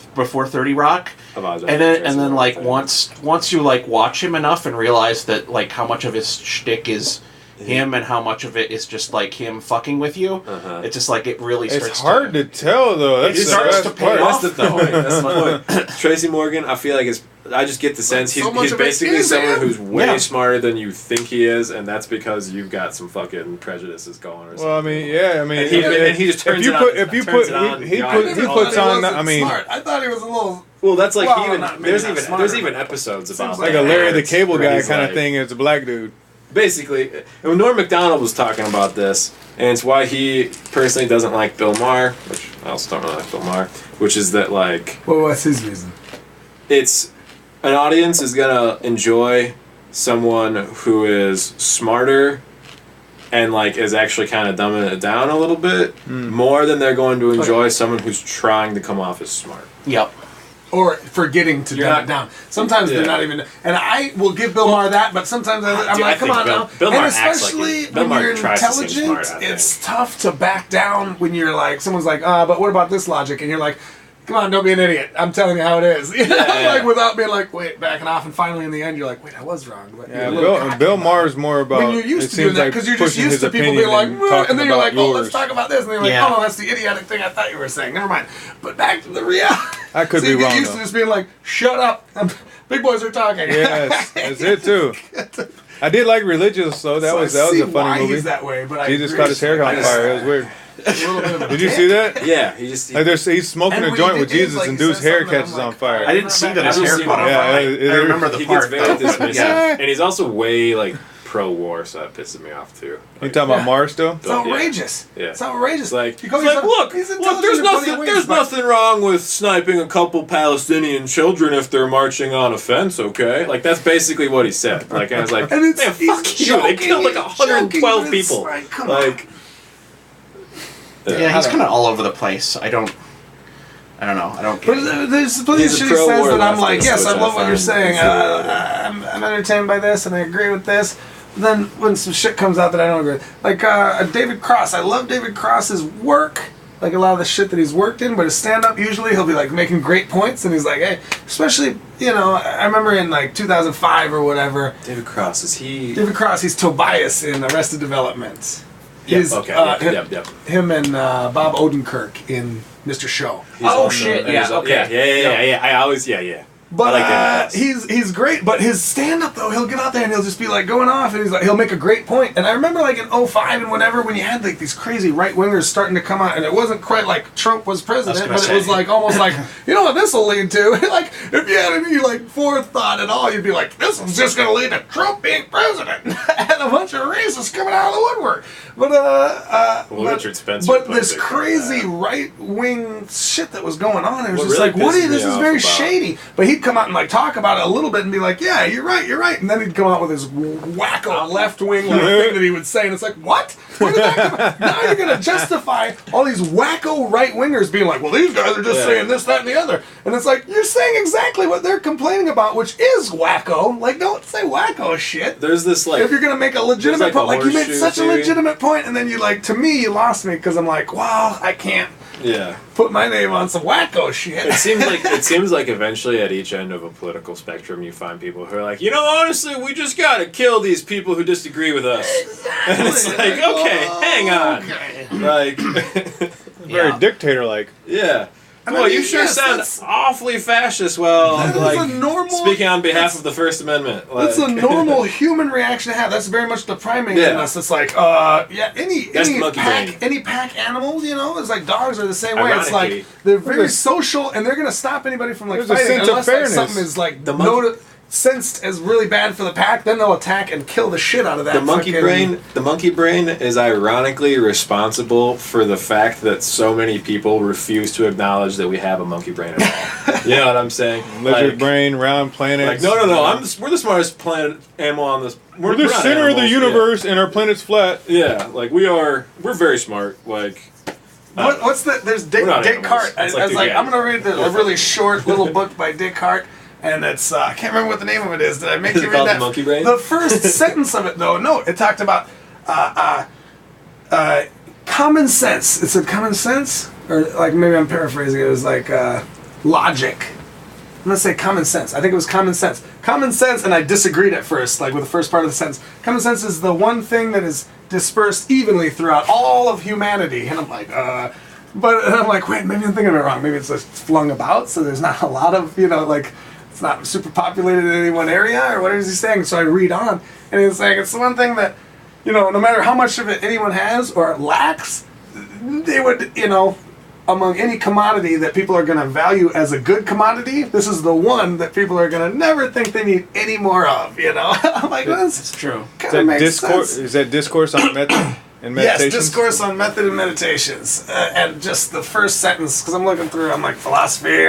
30 Rock. And then like once you like watch him enough and realize that like how much of his shtick is him and how much of it is just like him fucking with you, it's just like it really starts. It's hard to tell though. That's It the starts best to pay part. off. That's the point. That's the point. Tracy Morgan, I feel like I just get the sense so much he's of it basically is someone him. who's way Yeah. smarter than you think he is, and that's because you've got some fucking prejudices going or something. Well, I mean, yeah, I mean, And he just turns if you it put, on- if you turns put, it on, he you know, put, I he never puts thought on. wasn't I mean, smart. I thought he was a little. Well, that's like Well, even not- maybe there's not even smarter, there's but even episodes about seems like that. a Larry the It's Cable where Guy he's kind of like- thing. It's a black dude. Basically, and Norm Macdonald was talking about this, and it's why he personally doesn't like Bill Maher, which I also don't really like Bill Maher, which is that like Well, what's his reason? it's an audience is gonna enjoy someone who is smarter and like is actually kind of dumbing it down a little bit more than they're going to enjoy someone who's trying to come off as smart. Yep. or forgetting to dumb it down. Sometimes they're not even. And I will give Bill Maher that, but sometimes I'm like, come on now. Bill Maher and especially when you're intelligent, it's tough to back down when you're like, someone's like, but what about this logic? And you're like, come on, don't be an idiot. I'm telling you how it is. Like without being like, wait, backing off, and finally in the end you're like, wait, I was wrong. But Bill Maher's more about when you're used to doing that because you're just used to people being like, and then you're like, oh, let's talk about this, and then you're like, oh, that's the idiotic thing I thought you were saying. Never mind. But back to the reality. I could so be you get wrong. Used to just being like, shut up. Big boys are talking. Yes, that's it too. I did like Religious though. That was a funny movie. He's that way, but he just caught his hair on fire. It was weird. Did you see that? Yeah, he's he's smoking a joint with Jesus and dude's hair catches on fire. I didn't see that his hair caught on fire. I remember the part. He gets very dismissive, and he's also way like pro-war, so that pisses me off too. You talking about Mars still? It's outrageous. Yeah. It's outrageous. Look, there's nothing wrong with sniping a couple Palestinian children if they're marching on a fence, okay? Like that's basically what he said. Like I was like, man, fuck you. They killed like 112 people. Like. Yeah, he's kind of all over the place. I don't know. I don't get it. But there's plenty of shit he says that I'm like, yes, I love what you're saying. I'm entertained by this and I agree with this. But then when some shit comes out that I don't agree with, like David Cross, I love David Cross's work. Like a lot of the shit that he's worked in, but his stand-up usually he'll be like making great points, and he's like, hey, especially I remember in like 2005 or whatever. David Cross, is he? David Cross, he's Tobias in Arrested Development. He's, him and Bob Odenkirk in Mr. Show. Shit! Yeah. I always, But I like he's great. But his stand-up though, he'll get out there and he'll just be like going off, and he's like he'll make a great point. And I remember like in 2005 and whatever, when you had like these crazy right wingers starting to come out, and it wasn't quite like Trump was president, but it was like almost like, you know what this will lead to? Like if you had any like forethought at all, you'd be like, this is just going to lead to Trump being president and a bunch of racists coming out of the woodwork. But Richard Spencer. But this crazy right wing shit that was going on, it was just really like, Woody, this is very shady. But he'd come out and like talk about it a little bit and be like, yeah, you're right. And then he'd come out with his wacko left wing thing that he would say, and it's like, what? Where did that come out? Now you're gonna justify all these wacko right wingers being like, well, these guys are just saying this, that, and the other. And it's like, you're saying exactly what they're complaining about, which is wacko. Like, don't say wacko shit. There's this like, if you're gonna make a legitimate point, like you made such a legitimate point, and then you like, to me, you lost me because I'm like, well, I can't put my name on some wacko shit. It seems like eventually at each end of a political spectrum you find people who are like, honestly, we just gotta kill these people who disagree with us. Exactly. And it's like, okay, hang on. Okay. Like very dictator-like. Yeah. Well, you sure sound awfully fascist. Well, like speaking on behalf of the First Amendment. That's a normal human reaction to have. That's very much the priming in us. It's like, any pack animals, it's like dogs are the same way. It's like they're very social, and they're gonna stop anybody from like fighting unless like, something is like sensed as really bad for the pack. Then they'll attack and kill the shit out of that. The monkey brain is ironically responsible for the fact that so many people refuse to acknowledge that we have a monkey brain at all. You know what I'm saying? Lizard brain, round planets. Like, no. We're the smartest planet animal on this. We're the center of the universe, and our planet's flat. Yeah, like we're very smart. Like. What's the? There's Descartes. I was like, I'm gonna read a really short little book by Descartes. And it's, I can't remember what the name of it is. Did I make you read that? Monkey Brain? The first sentence of it, though, no, it talked about common sense. It said common sense? Or, like, maybe I'm paraphrasing. It was like logic. I'm going to say common sense. I think it was common sense. Common sense, and I disagreed at first, like with the first part of the sentence. Common sense is the one thing that is dispersed evenly throughout all of humanity. And I'm like, but I'm like, wait, maybe I'm thinking of it wrong. Maybe it's just flung about, so there's not a lot of, like, it's not super populated in any one area, or what is he saying? So I read on, and he's saying it's the one thing that, no matter how much of it anyone has or lacks, they would, among any commodity that people are going to value as a good commodity, this is the one that people are going to never think they need any more of, I'm like, that's true. Is that discourse on method? Yes, discourse on method and meditations. And just the first sentence, because I'm looking through, I'm like, philosophy.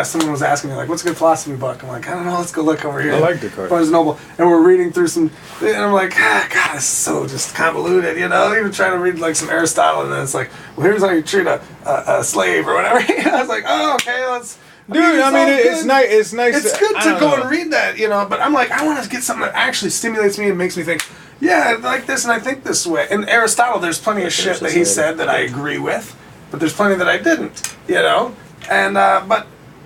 Someone was asking me, like, what's a good philosophy book? I'm like, I don't know, let's go look over here. I like Descartes. Barnes Noble. And we're reading through some, and I'm like, God, it's so just convoluted, Even trying to read, like, some Aristotle, and then it's like, well, here's how you treat a slave or whatever. I was like, oh, okay, let's Dude, I mean, it's nice. It's nice. It's good to go and read that, but I'm like, I want to get something that actually stimulates me and makes me think, yeah, I like this and I think this way. And Aristotle, there's plenty of shit that he said that I agree with, but there's plenty that I didn't, And,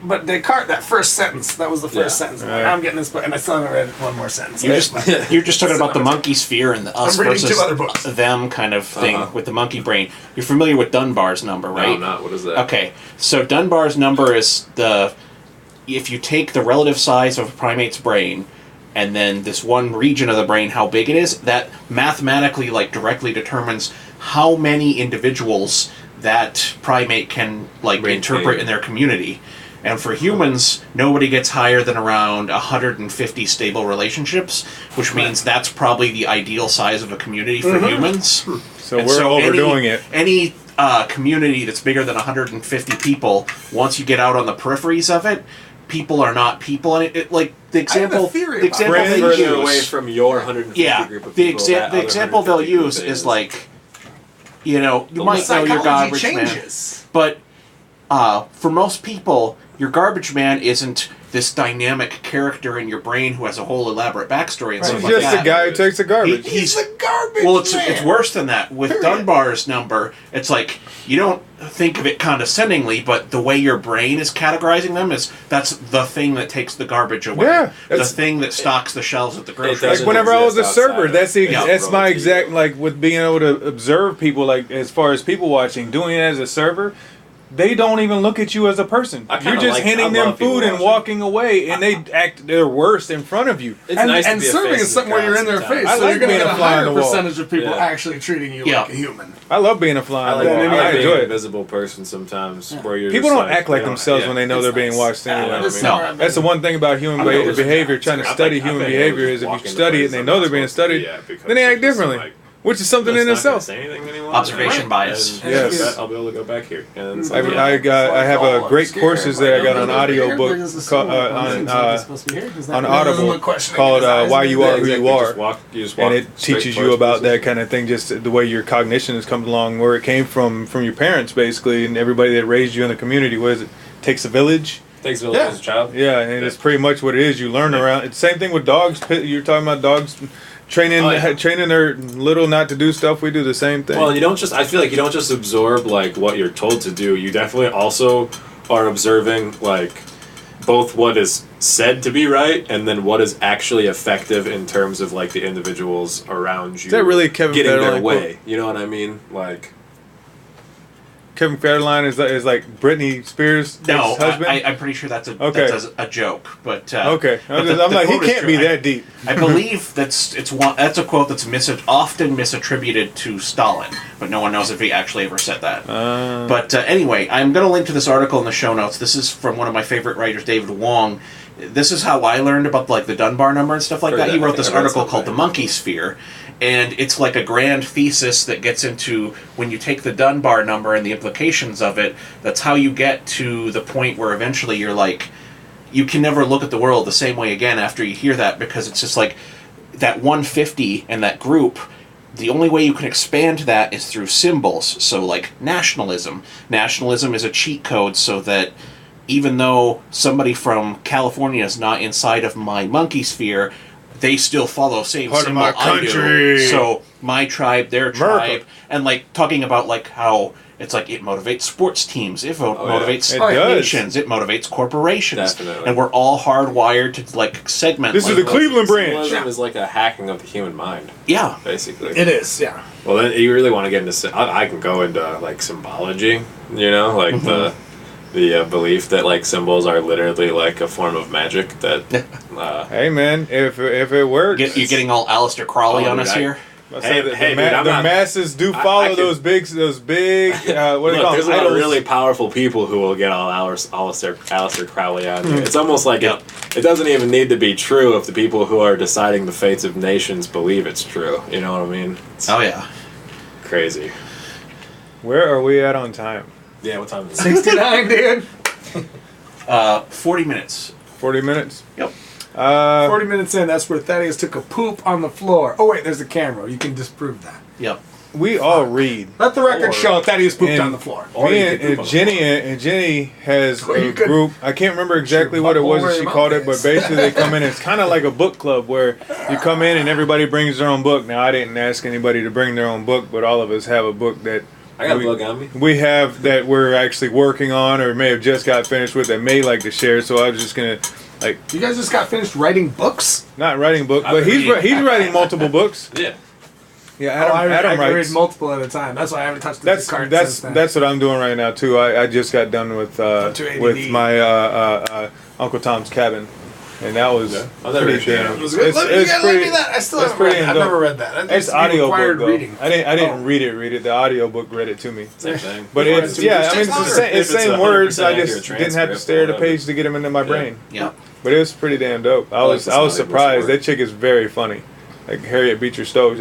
but Descartes, that first sentence, that was the first sentence. I'm, like, I'm getting this book, and I still haven't read one more sentence. You're just talking about the monkey sphere and the us versus 2 other books. Them kind of thing with the monkey brain. You're familiar with Dunbar's number, right? No, I'm not. What is that? Okay, so Dunbar's number is if you take the relative size of a primate's brain and then this one region of the brain, how big it is, that mathematically, directly determines how many individuals that primate can, interpret in their community. And for humans, nobody gets higher than around 150 stable relationships, which means that's probably the ideal size of a community for humans. So we're overdoing it. Any community that's bigger than 150 people, once you get out on the peripheries of it, people are not people. And the example, theory the example Friends they further use, away from your 150 group of people. The example they'll use is you might know your garbage changes. man, but for most people, your garbage man isn't this dynamic character in your brain who has a whole elaborate backstory and stuff like that. He's just a guy who takes the garbage. He's a garbage Well, man. it's worse than that. With Dunbar's number, it's like you don't think of it condescendingly, but the way your brain is categorizing them that's the thing that takes the garbage away. Yeah, the thing that stocks the shelves at the grocery store. Like whenever I was a server, that's my exact, with being able to observe people, as far as people watching, doing it as a server. They don't even look at you as a person. You're just handing them food and walking away, and they act their worst in front of you. It's nice to be a serving face is something where you're in their face, I so like you're going to being get a a fly on higher the wall. percentage of people actually treating you like a human. I love being a fly on the wall. I enjoy being an it. invisible person sometimes. Where you're People just don't act like themselves when they know they're being watched anyway. That's the one thing about human behavior. Trying to study human behavior is if you study it and they know they're being studied, then they act differently. Which is something in itself. Observation bias. Yes. I'll be able to go back here. I have a great courses that I got on audio book on Audible called "Why You Are Who You Are," and it teaches you about that kind of thing, just the way your cognition has come along, where it came from your parents, basically, and everybody that raised you in the community. What is it? Takes a village. Takes a village as a child. Yeah, and it's pretty much what it is. You learn around. It's the same thing with dogs. You're talking about dogs. Training their little not to do stuff. We do the same thing. Well, I feel like you don't just absorb what you're told to do. You definitely also are observing both what is said to be right and then what is actually effective in terms of the individuals around you. Is that really Kevin getting Federline their way? You know what I mean? Kevin Federline is like Britney Spears' husband? I'm pretty sure that's a joke. But okay, I'm like, he can't be that deep. I believe that's a quote that's often misattributed to Stalin, but no one knows if he actually ever said that. But anyway, I'm going to link to this article in the show notes. This is from one of my favorite writers, David Wong. This is how I learned about the Dunbar number and stuff like that. He wrote this article called "The Monkey Sphere." And it's like a grand thesis that gets into when you take the Dunbar number and the implications of it, that's how you get to the point where eventually you're you can never look at the world the same way again after you hear that, because it's just that 150 and that group, the only way you can expand that is through symbols. So nationalism. Nationalism is a cheat code so that even though somebody from California is not inside of my monkey sphere, they still follow same part symbol of my country. I do. So my tribe, their tribe, and talking about how it's it motivates sports teams, it motivates nations, it motivates corporations, definitely. And we're all hardwired to segment. This is the Cleveland branch. Symbolism is a hacking of the human mind. Yeah, basically it is. Yeah. Well, then you really want to get into. I can go into symbology. The belief that symbols are literally a form of magic that. Hey man, if it works, you're getting all Aleister Crowley on us here. The masses do follow those big. What do they call them? There's a lot of really powerful people who will get all Aleister Crowley on you. It's almost like it doesn't even need to be true if the people who are deciding the fates of nations believe it's true. You know what I mean? Yeah. Crazy. Where are we at on time? Yeah, what time is it? 69, dude. 40 minutes. 40 minutes? Yep. 40 minutes in, that's where Thaddeus took a poop on the floor. Oh, wait, there's a camera. You can disprove that. Yep. we all read. Let the record show Thaddeus pooped on the floor. And Jenny has a group. I can't remember exactly what it was that she called it, but basically they come in. It's kind of like a book club where you come in and everybody brings their own book. Now I didn't ask anybody to bring their own book, but all of us have a book that I got a book on me. We have that we're actually working on, or may have just got finished with, that may like to share. So I was just gonna. Like, you guys just got finished writing books? Not writing books, but he's writing multiple books. Yeah. Yeah, Adam I writes read multiple at a time. That's why I haven't touched the card since then. That's what I'm doing right now too. I just got done with my Uncle Tom's Cabin, and that was pretty damn. It was good. You gotta let me that. I still haven't read it. I've never read that. It's audio book though. Reading. I didn't read it. The audio book read it to me. Same thing. But it's the same words. I just didn't have to stare at the page to get them into my brain. Yeah. But it was pretty damn dope. I was surprised. That chick is very funny. Like Harriet Beecher Stokes,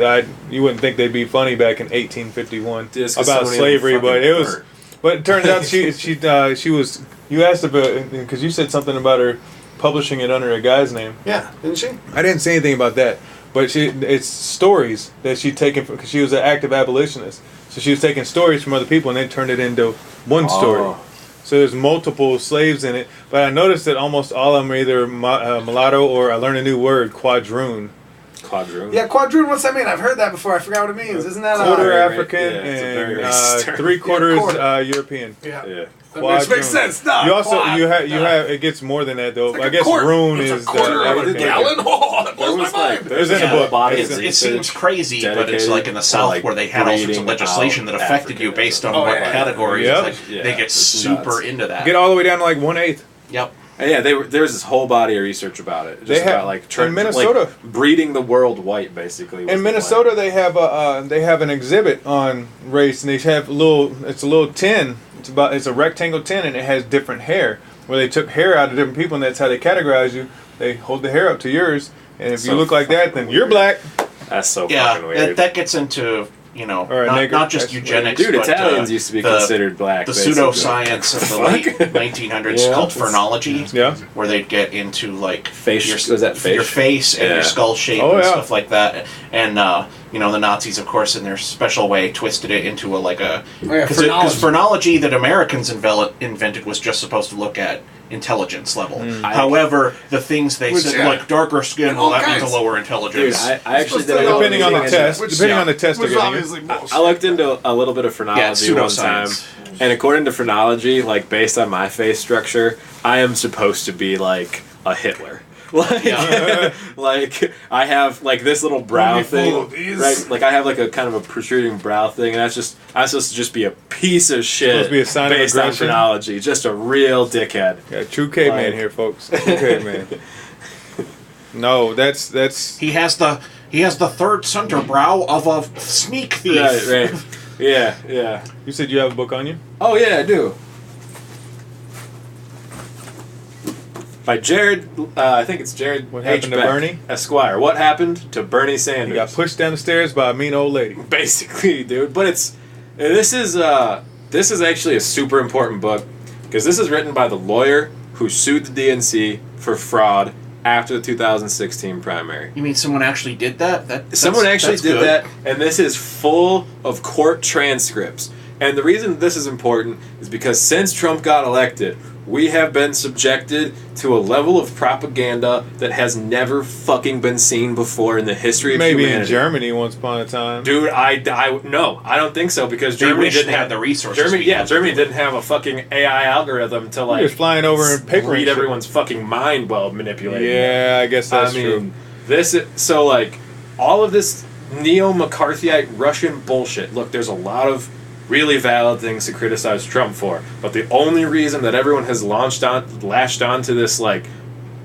you wouldn't think they'd be funny back in 1851 about slavery, but it was. But it turns out she was. You asked about, because you said something about her publishing it under a guy's name. Yeah, didn't she? I didn't say anything about that, but it's stories that she'd taken because she was an active abolitionist. So she was taking stories from other people and they turned it into one story. So there's multiple slaves in it, but I noticed that almost all of them are either mulatto or I learned a new word, quadroon. Quadroon? Yeah, quadroon, what's that mean? I've heard that before. I forgot what it means. Isn't that quarter African and 3/4 European? Yeah. That makes sense. You also you have it gets more than that though. Like I guess roon is a quarter of a gallon. Oh, that blows my mind. There's in the book. It seems crazy, but it's like in the South where they had all sorts of legislation that affected you based on what categories. They get super into that. Get all the way down to like 1/8. Yep. Yeah, there's this whole body of research about it. Just about like in Minnesota, like breeding the world white, basically. In Minnesota, they have an exhibit on race, and they have it's a little tin. It's a rectangle tin, and it has different hair. Where they took hair out of different people, and that's how they categorize you. They hold the hair up to yours, and if you look like that, then you're black. That's so fucking weird. That gets into. Not just eugenics, dude. But Italians used to be considered black. The pseudoscience of the late 1900s called phrenology, where they'd get into like your face and your skull shape and stuff like that. And the Nazis, of course, in their special way, twisted it into because phrenology that Americans invented was just supposed to look at intelligence level. However, the things they said, like darker skin, that means a lower intelligence. Dude, I actually did depending on the test. I looked into a little bit of phrenology one time, and according to phrenology, like based on my face structure, I am supposed to be like a Hitler. Like I have like this little brow thing, right? Like I have like a kind of a protruding brow thing, and I'm supposed to just be a piece of shit be a sign based on phrenology, just a real dickhead. Yeah, true caveman here, folks. True caveman. No, that's he has the third center brow of a sneak thief. Right. Yeah. You said you have a book on you? Oh yeah, I do. By Jared, I think it's Jared. What happened to Bernie? Esquire. What happened to Bernie Sanders? He got pushed down the stairs by a mean old lady. Basically, dude. But this is actually a super important book because this is written by the lawyer who sued the DNC for fraud after the 2016 primary. You mean someone actually did that? Someone actually did that, and this is full of court transcripts. And the reason this is important is because since Trump got elected, we have been subjected to a level of propaganda that has never fucking been seen before in the history of humanity. Maybe in Germany once upon a time. Dude, no, I don't think so because Germany didn't have the resources. Germany didn't have a fucking AI algorithm to like just flying over and read everyone's fucking mind while manipulating. Yeah, I guess that's true. All of this neo-McCarthyite Russian bullshit. Look, there's a lot of really valid things to criticize Trump for, but the only reason that everyone has lashed onto this like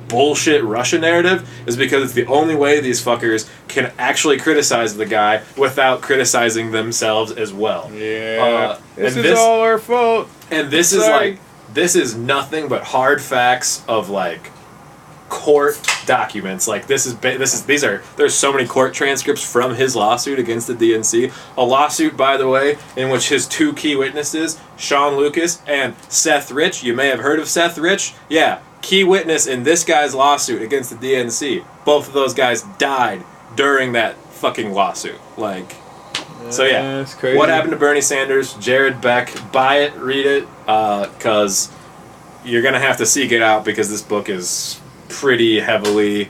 bullshit Russia narrative is because it's the only way these fuckers can actually criticize the guy without criticizing themselves as well. Yeah, this is all our fault. And this is nothing but hard facts of like court documents. Like there's so many court transcripts from his lawsuit against the DNC. A lawsuit, by the way, in which his two key witnesses, Sean Lucas and Seth Rich, you may have heard of Seth Rich. Yeah, key witness in this guy's lawsuit against the DNC. Both of those guys died during that fucking lawsuit. Like, So yeah, that's crazy. What Happened to Bernie Sanders? Jared Beck. Buy it, read it, because you're gonna have to seek it out because this book is pretty heavily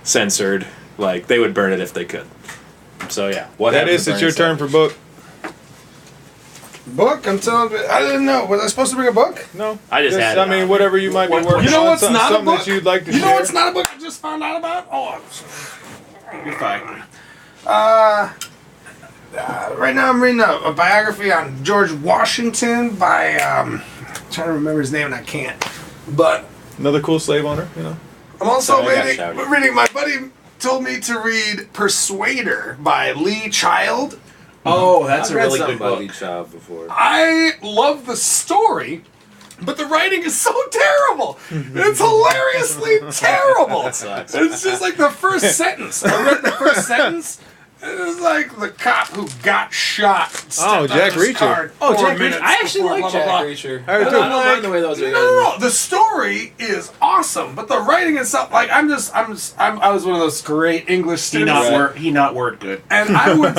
censored. Like they would burn it if they could. So yeah, It's your turn for book. Book? I'm telling you, I didn't know. Was I supposed to bring a book? No, I just had it I mean, whatever you might be working on. You know what's not a something book? that you'd like to you share. know what's not a book I just found out about? You're fine. Right now I'm reading a biography on George Washington by, I'm trying to remember his name and I can't. But Another cool slave owner, you know. I'm also Sorry, I got shouted. reading, my buddy told me to read Persuader by Lee Child. Oh, that's I've a read really something good about book. Lee Child before. I love the story, but the writing is so terrible. It's hilariously terrible. That sucks. It's just like the first sentence. I read the first sentence. It was like the cop who got shot. Oh, Jack Reacher. Oh, Jack Reacher. I actually like Jack Reacher. I do. I don't mind the way those are No. The story is awesome, but the writing itself, like I was one of those great English students. He not word good. And I would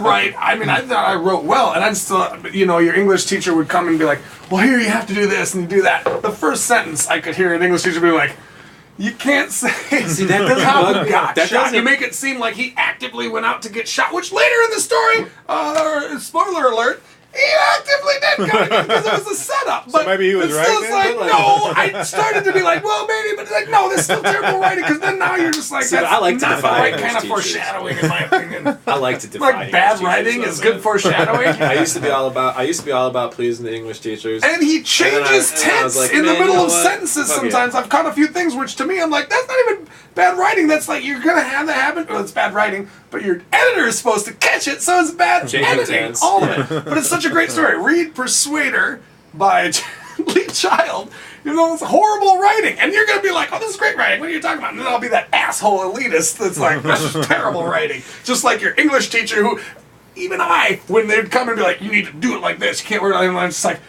write. I mean, I thought I wrote well, and I'd still, your English teacher would come and be like, "Well, here you have to do this and you do that." The first sentence, I could hear an English teacher be like, "You can't say." See, that doesn't how bug he me. got That shot. doesn't- You make it seem like he actively went out to get shot, which later in the story, spoiler alert, he actively did go because it was a setup. But maybe he was it's right still then? like, But, like- no, I started to be like, well, maybe, but it's like, no, this is still terrible writing, because then now you're just like, See, that's I like to not the defy right English kind of teachers. foreshadowing, in my opinion. I like to defy Like, bad English writing teachers, is though, good man. foreshadowing. I used to be all about pleasing the English teachers. And he changes And then I was tense like, in the man, middle you know of what? sentences Fuck sometimes. yeah. I've caught a few things which to me I'm like, that's not even bad writing. That's like, you're going to have that happen. Well, it's bad writing, but your editor is supposed to catch it, so it's bad Changing editing. tense. All of it. But it's such a great story. Read Persuader by Lee Child. It's horrible writing. And you're going to be like, oh, this is great writing. What are you talking about? And then I'll be that asshole elitist that's like, that's just terrible writing. Just like your English teacher who, even when they'd come and be like, you need to do it like this. You can't word it like that. I'm just like,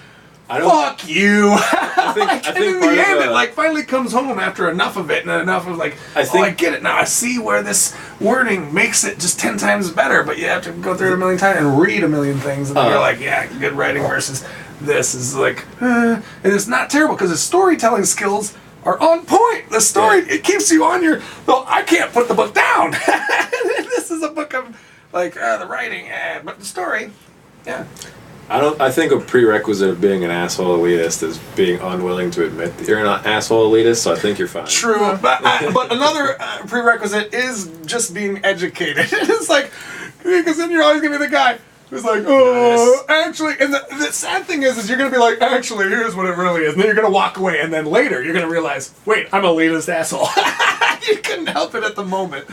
fuck you. I think and in the part of end, the- it finally comes home after enough of it and enough of like, I get it now. I see where this wording makes it just 10 times better, but you have to go through it a million times and read a million things. And then you're like, yeah, good writing versus this is like, and it's not terrible because the storytelling skills are on point. The story, it keeps you on your, well, I can't put the book down. This is a book of like the writing, but the story, yeah. I think a prerequisite of being an asshole elitist is being unwilling to admit that you're an asshole elitist, so I think you're fine. True, but another prerequisite is just being educated. It's like, because then you're always going to be the guy who's like, oh, actually, and the sad thing is you're going to be like, actually, here's what it really is. And then you're going to walk away, and then later you're going to realize, wait, I'm a elitist asshole. You couldn't help it at the moment.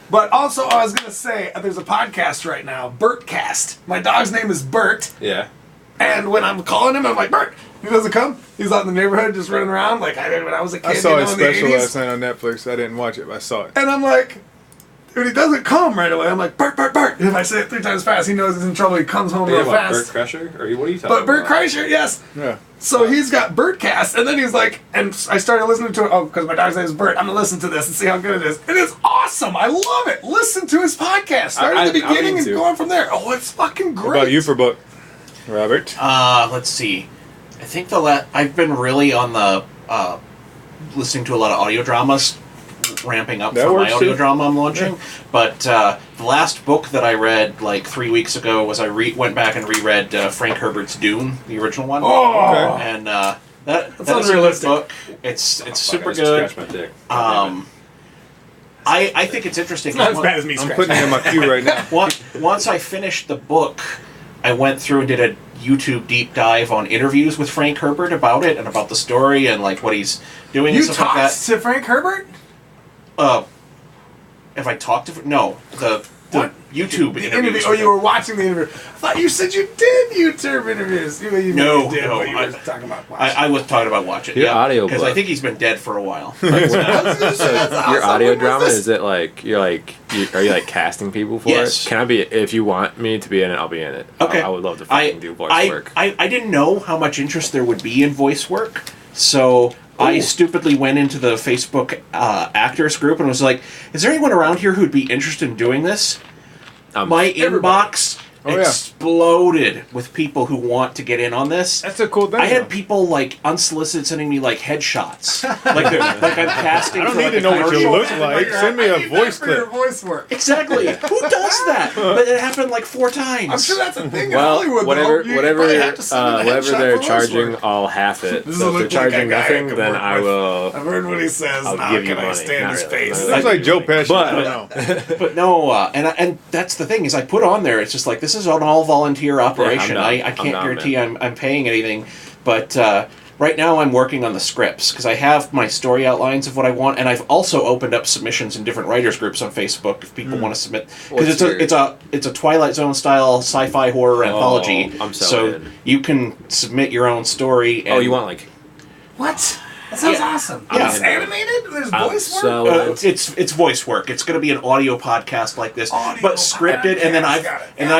But also, I was going to say, there's a podcast right now, Bertcast. My dog's name is Bert. Yeah. And when I'm calling him, I'm like, Bert. He doesn't come. He's out in the neighborhood just running around like I did when I was a kid. I saw his in the special 80s. last night on Netflix. I didn't watch it, but I saw it. And I'm like, when he doesn't come right away, I'm like, Bert, Bert, Bert. And if I say it 3 times fast, he knows he's in trouble. He comes home real Bert fast. Kreischer? Or what are you talking But Bert about? Kreischer, yes. Yeah. So he's got Bertcast, and then he's like, and I started listening to it. Oh, because my dog's name is Bert. I'm gonna listen to this and see how good it is. It is awesome. I love it. Listen to his podcast. Start at the I'm beginning and into. go on from there. Oh, it's fucking What great. about you for book, Robert? Let's see. I think I've been really on the listening to a lot of audio dramas, ramping up That for my works audio too. drama I'm launching. But the last book that I read like 3 weeks ago was went back and reread Frank Herbert's Dune, the original one. Oh, Okay. And that is a good unrealistic. book. It's super I just good. scratched my dick. I think it's interesting. It's not as bad as me I'm scratching. putting it in my queue right now. Once I finished the book, I went through and did a YouTube deep dive on interviews with Frank Herbert about it and about the story and like what he's doing You and stuff like talked that. to Frank Herbert? If I talked to the What? YouTube The interviews. interview. Oh, you were watching the interview. I thought you said you did YouTube interviews. You No, did, no, but you were talking about watching. I was talking about watching. Your Yeah, audio because I book. think he's been dead for a while. That's awesome. Your audio When was drama this? is it like are you like casting people for Yes. it? Can I be if you want me to be in it? I'll be in it. Okay. I would love to fucking do voice work. I didn't know how much interest there would be in voice work, so I stupidly went into the Facebook actors group and was like, "Is there anyone around here who'd be interested in doing this?" My everybody. inbox exploded with people who want to get in on this. That's a cool thing. I had people like unsolicited sending me like headshots, like I'm casting. I don't for, need like, to a know what you commercial. look like. Send me a voice for your clip. voice work. Exactly. Who does that? But it happened like 4 times. I'm sure that's a thing in Well, Hollywood. whatever, though. whatever, probably have to send in a whatever headshot they're for voice charging, work. I'll half it. This So if they're looks like a charging guy I nothing, can then work I with. will. I've heard what he says. I'll Now give you can I money. stand Not his really. face? Looks like Joe Pesci. But- I don't know. But no, and that's the thing is I put on there. It's just like this is an all volunteer operation. down. I I'm can't down, guarantee I'm paying anything, but right now I'm working on the scripts because I have my story outlines of what I want, and I've also opened up submissions in different writers groups on Facebook if people want to submit because it's a Twilight Zone style sci-fi horror anthology. I'm so in. you can submit your own story. And, You want like What? That sounds awesome. Yeah. It's animated? There's I'm voice work? so it's voice work. It's going to be an audio podcast like this, but scripted, and then I've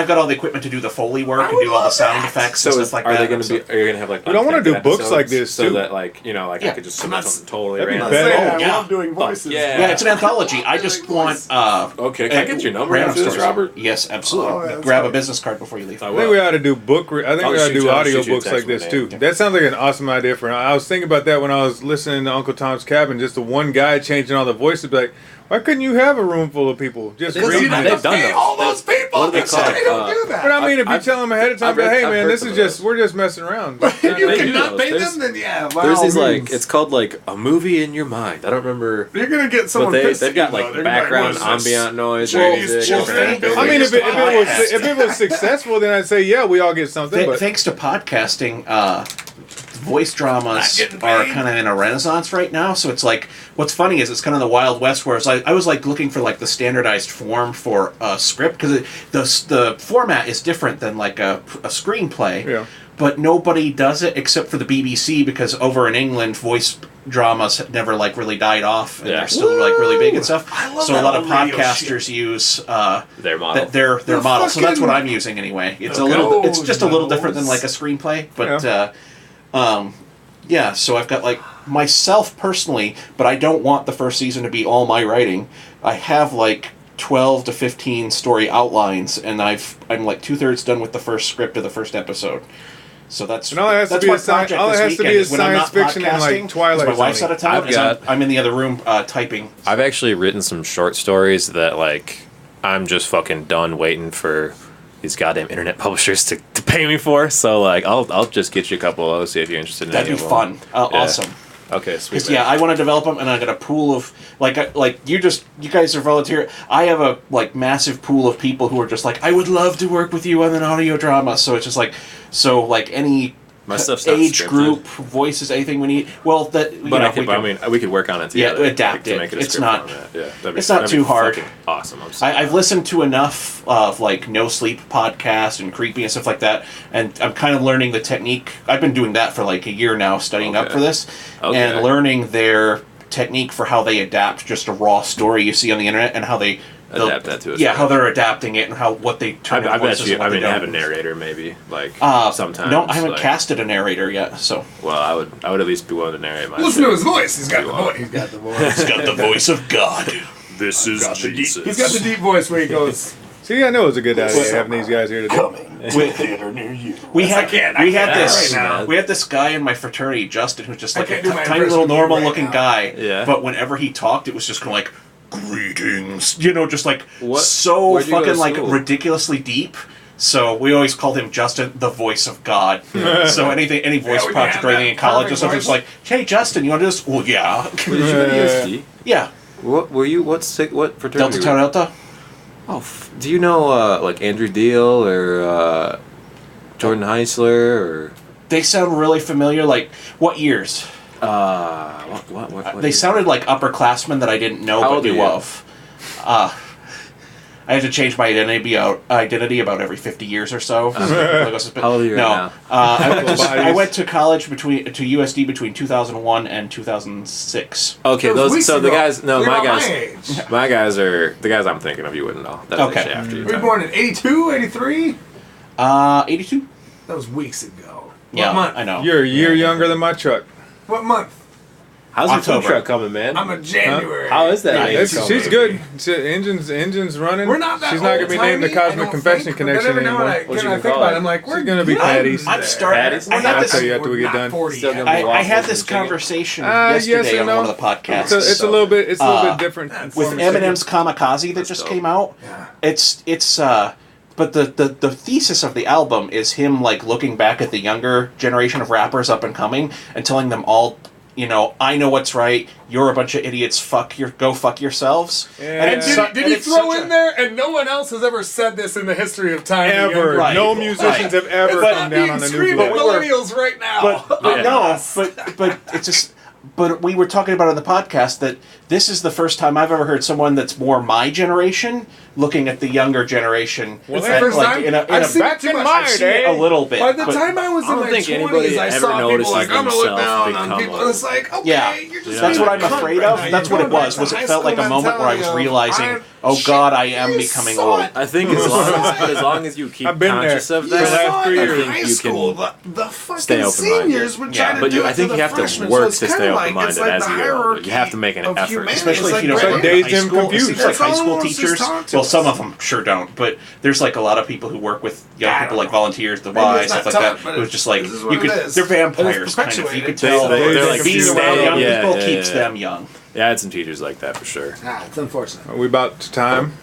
got all the equipment to do the Foley work and do all the sound effects and stuff like that. Are they going to be? Are you going to have like? Dude, I wanna do books episodes like this, so too. that like I could just submit something totally that'd be random. bad. I yeah. love doing voices. yeah. Yeah, it's an anthology. I just want. Okay, can I get your number random after this, stories. Robert? Yes, absolutely. Oh, that's Grab a great. business card before you leave. I I think we ought to do I think I'll we ought to shoot do you- I'll audio shoot you a books text like this with too. my name. That sounds like an awesome idea for. I was thinking about that when I was listening to Uncle Tom's Cabin. Just the one guy changing all the voices. Be like, why couldn't you have a room full of people just Because reading they've it? done those. All those people. What do they call it? They don't do that. But I mean, if you I've- tell them ahead of time, I've read- hey I've man, heard this some is of just those. we're just messing around. If you They do cannot those. pay There's- them, then yeah. by There's all these like means. it's called like a movie in your mind. I don't remember. You're gonna get But someone. they've pissed got at you, like though. They're gonna be background "What is this? ambient noise, Chinese music. children. I mean, if it was successful, then I'd say yeah, we all get something. But Thanks to podcasting, voice dramas Not getting are paid. kind of in a renaissance right now. So it's like, what's funny is it's kind of the Wild West, where I was like looking for like the standardized form for a script because the format is different than like a screenplay. Yeah. But nobody does it except for the BBC because over in England, voice dramas have never like really died off and Yeah. they're still like really big and stuff. I love So a that lot of old radio podcasters use Their model. their The model. So that's what fucking- I'm using anyway. It's the a little. It's gold just a little different than nose. like a screenplay, but yeah. So I've got like myself personally, but I don't want the first season to be all my writing. I have like 12 to 15 story outlines, and I'm like 2/3 done with the first script of the first episode. So that's And all it has to that's be my is sci- project all it this has to be weekend, is when I'm science not fiction and, like, podcasting, Twilight 'cause my wife's Zone-y. out of town. I've got- I'm in the other room typing. I've actually written some short stories that like I'm just fucking done waiting for these goddamn internet publishers to pay me for. So like I'll just get you a couple of those, see if you're interested in That'd any be of fun. them. Yeah. Awesome. Okay, sweet. Because yeah, I want to develop them, and I got a pool of like you guys are volunteer. I have a like massive pool of people who are just like, I would love to work with you on an audio drama. So it's just like any My stuff's not age scripted. group, voices, anything we need. Well, that But we could work on it together. adapt to it. make it a It's script not- format. Yeah, it's not too hard. fucking Awesome. I've listened to enough of like No Sleep podcast and Creepy and stuff like that, and I'm kind of learning the technique. I've been doing that for like a year now, studying up Okay. for this, Okay. and learning their technique for how they adapt just a raw story you see on the internet and how they'll Adapt that to a yeah, script. how they're adapting it and what they turn I into bet voices you. and what I they mean, don't. have a narrator maybe like sometimes. No, I haven't like, casted a narrator yet, so Well, I would at least be willing to narrate my. Listen to shit. his voice. He's got the You voice. want. He's got the voice. he's got the voice of God. This is Jesus. He's got the deep voice where he goes. see, I know it was a good idea having these guys here today. With theater near you. We I had can't this right now. We had this guy in my fraternity, Justin, who's just I like a can't do my tiny little impression of you normal right looking now. guy. Yeah. But whenever he talked, it was just kind of like greetings, just like What? so Where'd you go to fucking like school? ridiculously deep. So we always called him Justin, the voice of God. So any voice we project have or anything in that college or perfect something, it's voice. like, hey Justin, you want to do this? Well, yeah, Did you go to USD? yeah. What were you? What fraternity? Delta were Tau you? Delta. Oh, do you know like Andrew Deal or Jordan Heisler or? They sound really familiar. Like what years? What They year? sounded like upperclassmen that I didn't know How but old are knew you? of. I had to change my identity about every 50 years or so. How old are you right no, now? I went to college to USD between 2001 and 2006. Okay, That was those. weeks So the ago. guys. No, You're my about guys. my age. My guys are the guys I'm thinking of. You wouldn't know. That's Okay. actually after your Were you time. born in 82, 83? 82. That was weeks ago. Yeah, What month? I know. You're a year younger than my truck. What month? How's your food October. truck coming, man? I'm a January. How is that? lady She's coming? good. Engine's running. We're not that She's not gonna be named the old-timey, I Cosmic don't Confession think, Connection but every now and anymore. What you I gonna think call about it? it. I'm like, we're She's gonna be good. Patty's. I'm starting. Patty's? I had I'll this. tell you after we We're get not done. 40 Still yet. gonna be I had waffles this and chicken? conversation Yes yesterday and on no. one of the podcasts. It's a little bit. It's a little bit different. With Eminem's Kamikaze that just came out. Yeah. But the thesis of the album is him like looking back at the younger generation of rappers up and coming and telling them all, you know, I know what's right. You're a bunch of idiots. Go fuck yourselves. Yeah. And did he throw in there? And no one else has ever said this in the history of time. Ever. Right. No musicians have ever It's come not down being on the new screamed at block. millennials right now. But it's just. But we were talking about on the podcast that this is the first time I've ever heard someone that's more my generation looking at the younger generation. Well, It's the first time? I've seen it back too in much. my I've seen it a little bit. By the but- time I was in I don't my think 20s, anybody I ever saw people notices like, I'm going to look themselves down on become people. old. And it's like, okay, Yeah, you're just that's being what I'm a cunt afraid right of. now. That's You're what it going was. back Was to it high felt like a school moment where I was mentality of, realizing, oh God, I am becoming old. I think as long as you keep I've been conscious there of for the last that, 3 I years. think high you school, can. the fucking stay open-minded. seniors would try Yeah, to But do I it think to you the have to freshmen, work so it's to stay kinda like, open-minded it's like as the you get older. hierarchy You have to make an of effort. humanity. Especially It's if you know, like So like dazed high and school, it confused. seems like That's high all school wants to teachers. talk to Well, us. some of them sure don't, but there's like a lot of people who work with young I people, don't like know. volunteers, the Maybe Y, it's stuff not like taught, that. but It was just like this is what you could. it is. They're And it's vampires, kind of. You perpetuated. could tell They- that like being you around stay- young yeah, people yeah, keeps yeah. them young. Yeah, I had some teachers like that for sure. It's unfortunate. Are we about to time?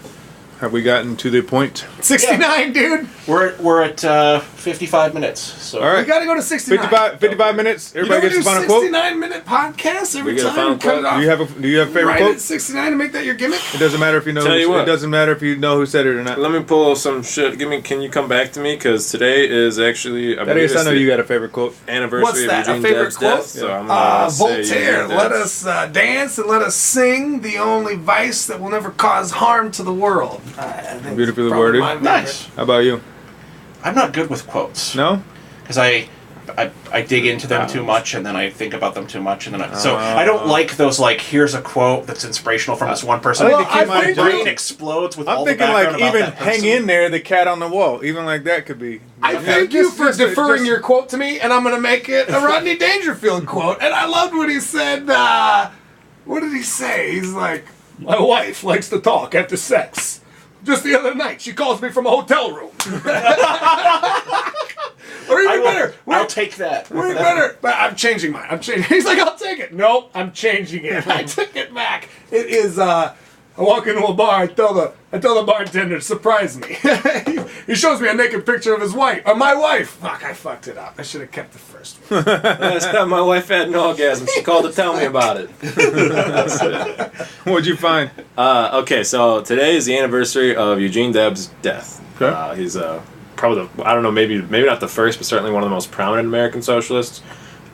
Have we gotten to the point? 69, dude. We're at 55 minutes. So All right. We got to go to 69. 55 minutes. Everybody you gets a don't final do quote. 69-minute podcasts every We get a time. final and cut quote? it off. Do you have a favorite Right quote? at 69 and make that your gimmick? It doesn't matter if you know. Tell you what. It doesn't matter if you know who said it or not. Let me pull some shit. Can you come back to me? Because today is actually, That is, I know you got a favorite quote. anniversary What's that? of A Eugene favorite Debs' quote? death. So I'm gonna say Voltaire, Eugene let Debs. us dance and let us sing the only vice that will never cause harm to the world. I think Beautifully it's probably worded. my favorite. nice. How about you? I'm not good with quotes No? because I dig into them too much and then I think about them too much and then I don't like those like here's a quote that's inspirational from this one person. I think Well, to keep my my brain brain- explodes with I'm all the thinking background like about even that person. hang in there, the cat on the wall. Even like that could be. I Yeah, thank you for just- deferring just- your quote to me, and I'm going to make it a Rodney Dangerfield quote. And I loved what he said. What did he say? He's like, my wife likes to talk after sex. Just the other night, she calls me from a hotel room. Or even better. I'll take that. Way better. But I'm changing mine. I'm changing. He's like, I'll take it. Nope, I'm changing it. I took it back. It is. I walk into a bar. I tell the bartender, surprise me. He shows me a naked picture of his wife, my wife. Fuck, I fucked it up. I should have kept the first one. Last time my wife had an orgasm, she called to tell me about it. What'd you find? Okay, so today is the anniversary of Eugene Debs' death. Okay. He's probably I don't know, maybe not the first, but certainly one of the most prominent American socialists.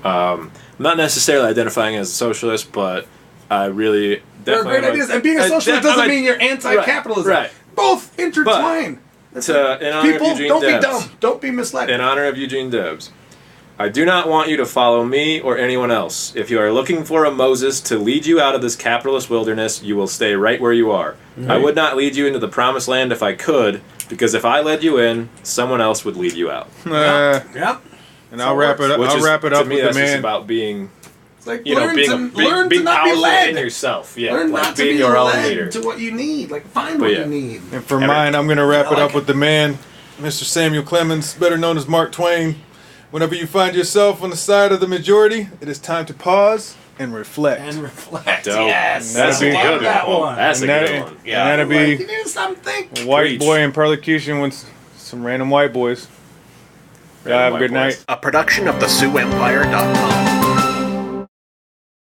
I'm not necessarily identifying as a socialist, but I really There are great ideas, and being a socialist doesn't mean you're anti-capitalism. Right. Both intertwine. In honor People, of Eugene don't Debs, be dumb. Don't be misled. In honor of Eugene Debs, I do not want you to follow me or anyone else. If you are looking for a Moses to lead you out of this capitalist wilderness, you will stay right where you are. I would not lead you into the promised land if I could, because if I led you in, someone else would lead you out. Yep. And I'll wrap it up. Which I'll is, wrap it to up me, with the that's just man. about being, It's like learn learn to not be powerful led. in yourself. Yeah, Learn like not to being be your own led leader. to what you need. Like find But what yeah. you need. And for mine, I'm going to wrap I it like up with the man, Mr. Samuel Clemens, better known as Mark Twain. Whenever you find yourself on the side of the majority, it is time to pause and reflect. And reflect. Dope. Yes. That's a a good good that one. one. That's a And good that- one. Yeah. And that'll Like, you be need something. White Preach. Boy in Perlocution with some random white boys. Y'all have a good night. A production of theSiouxEmpire.com.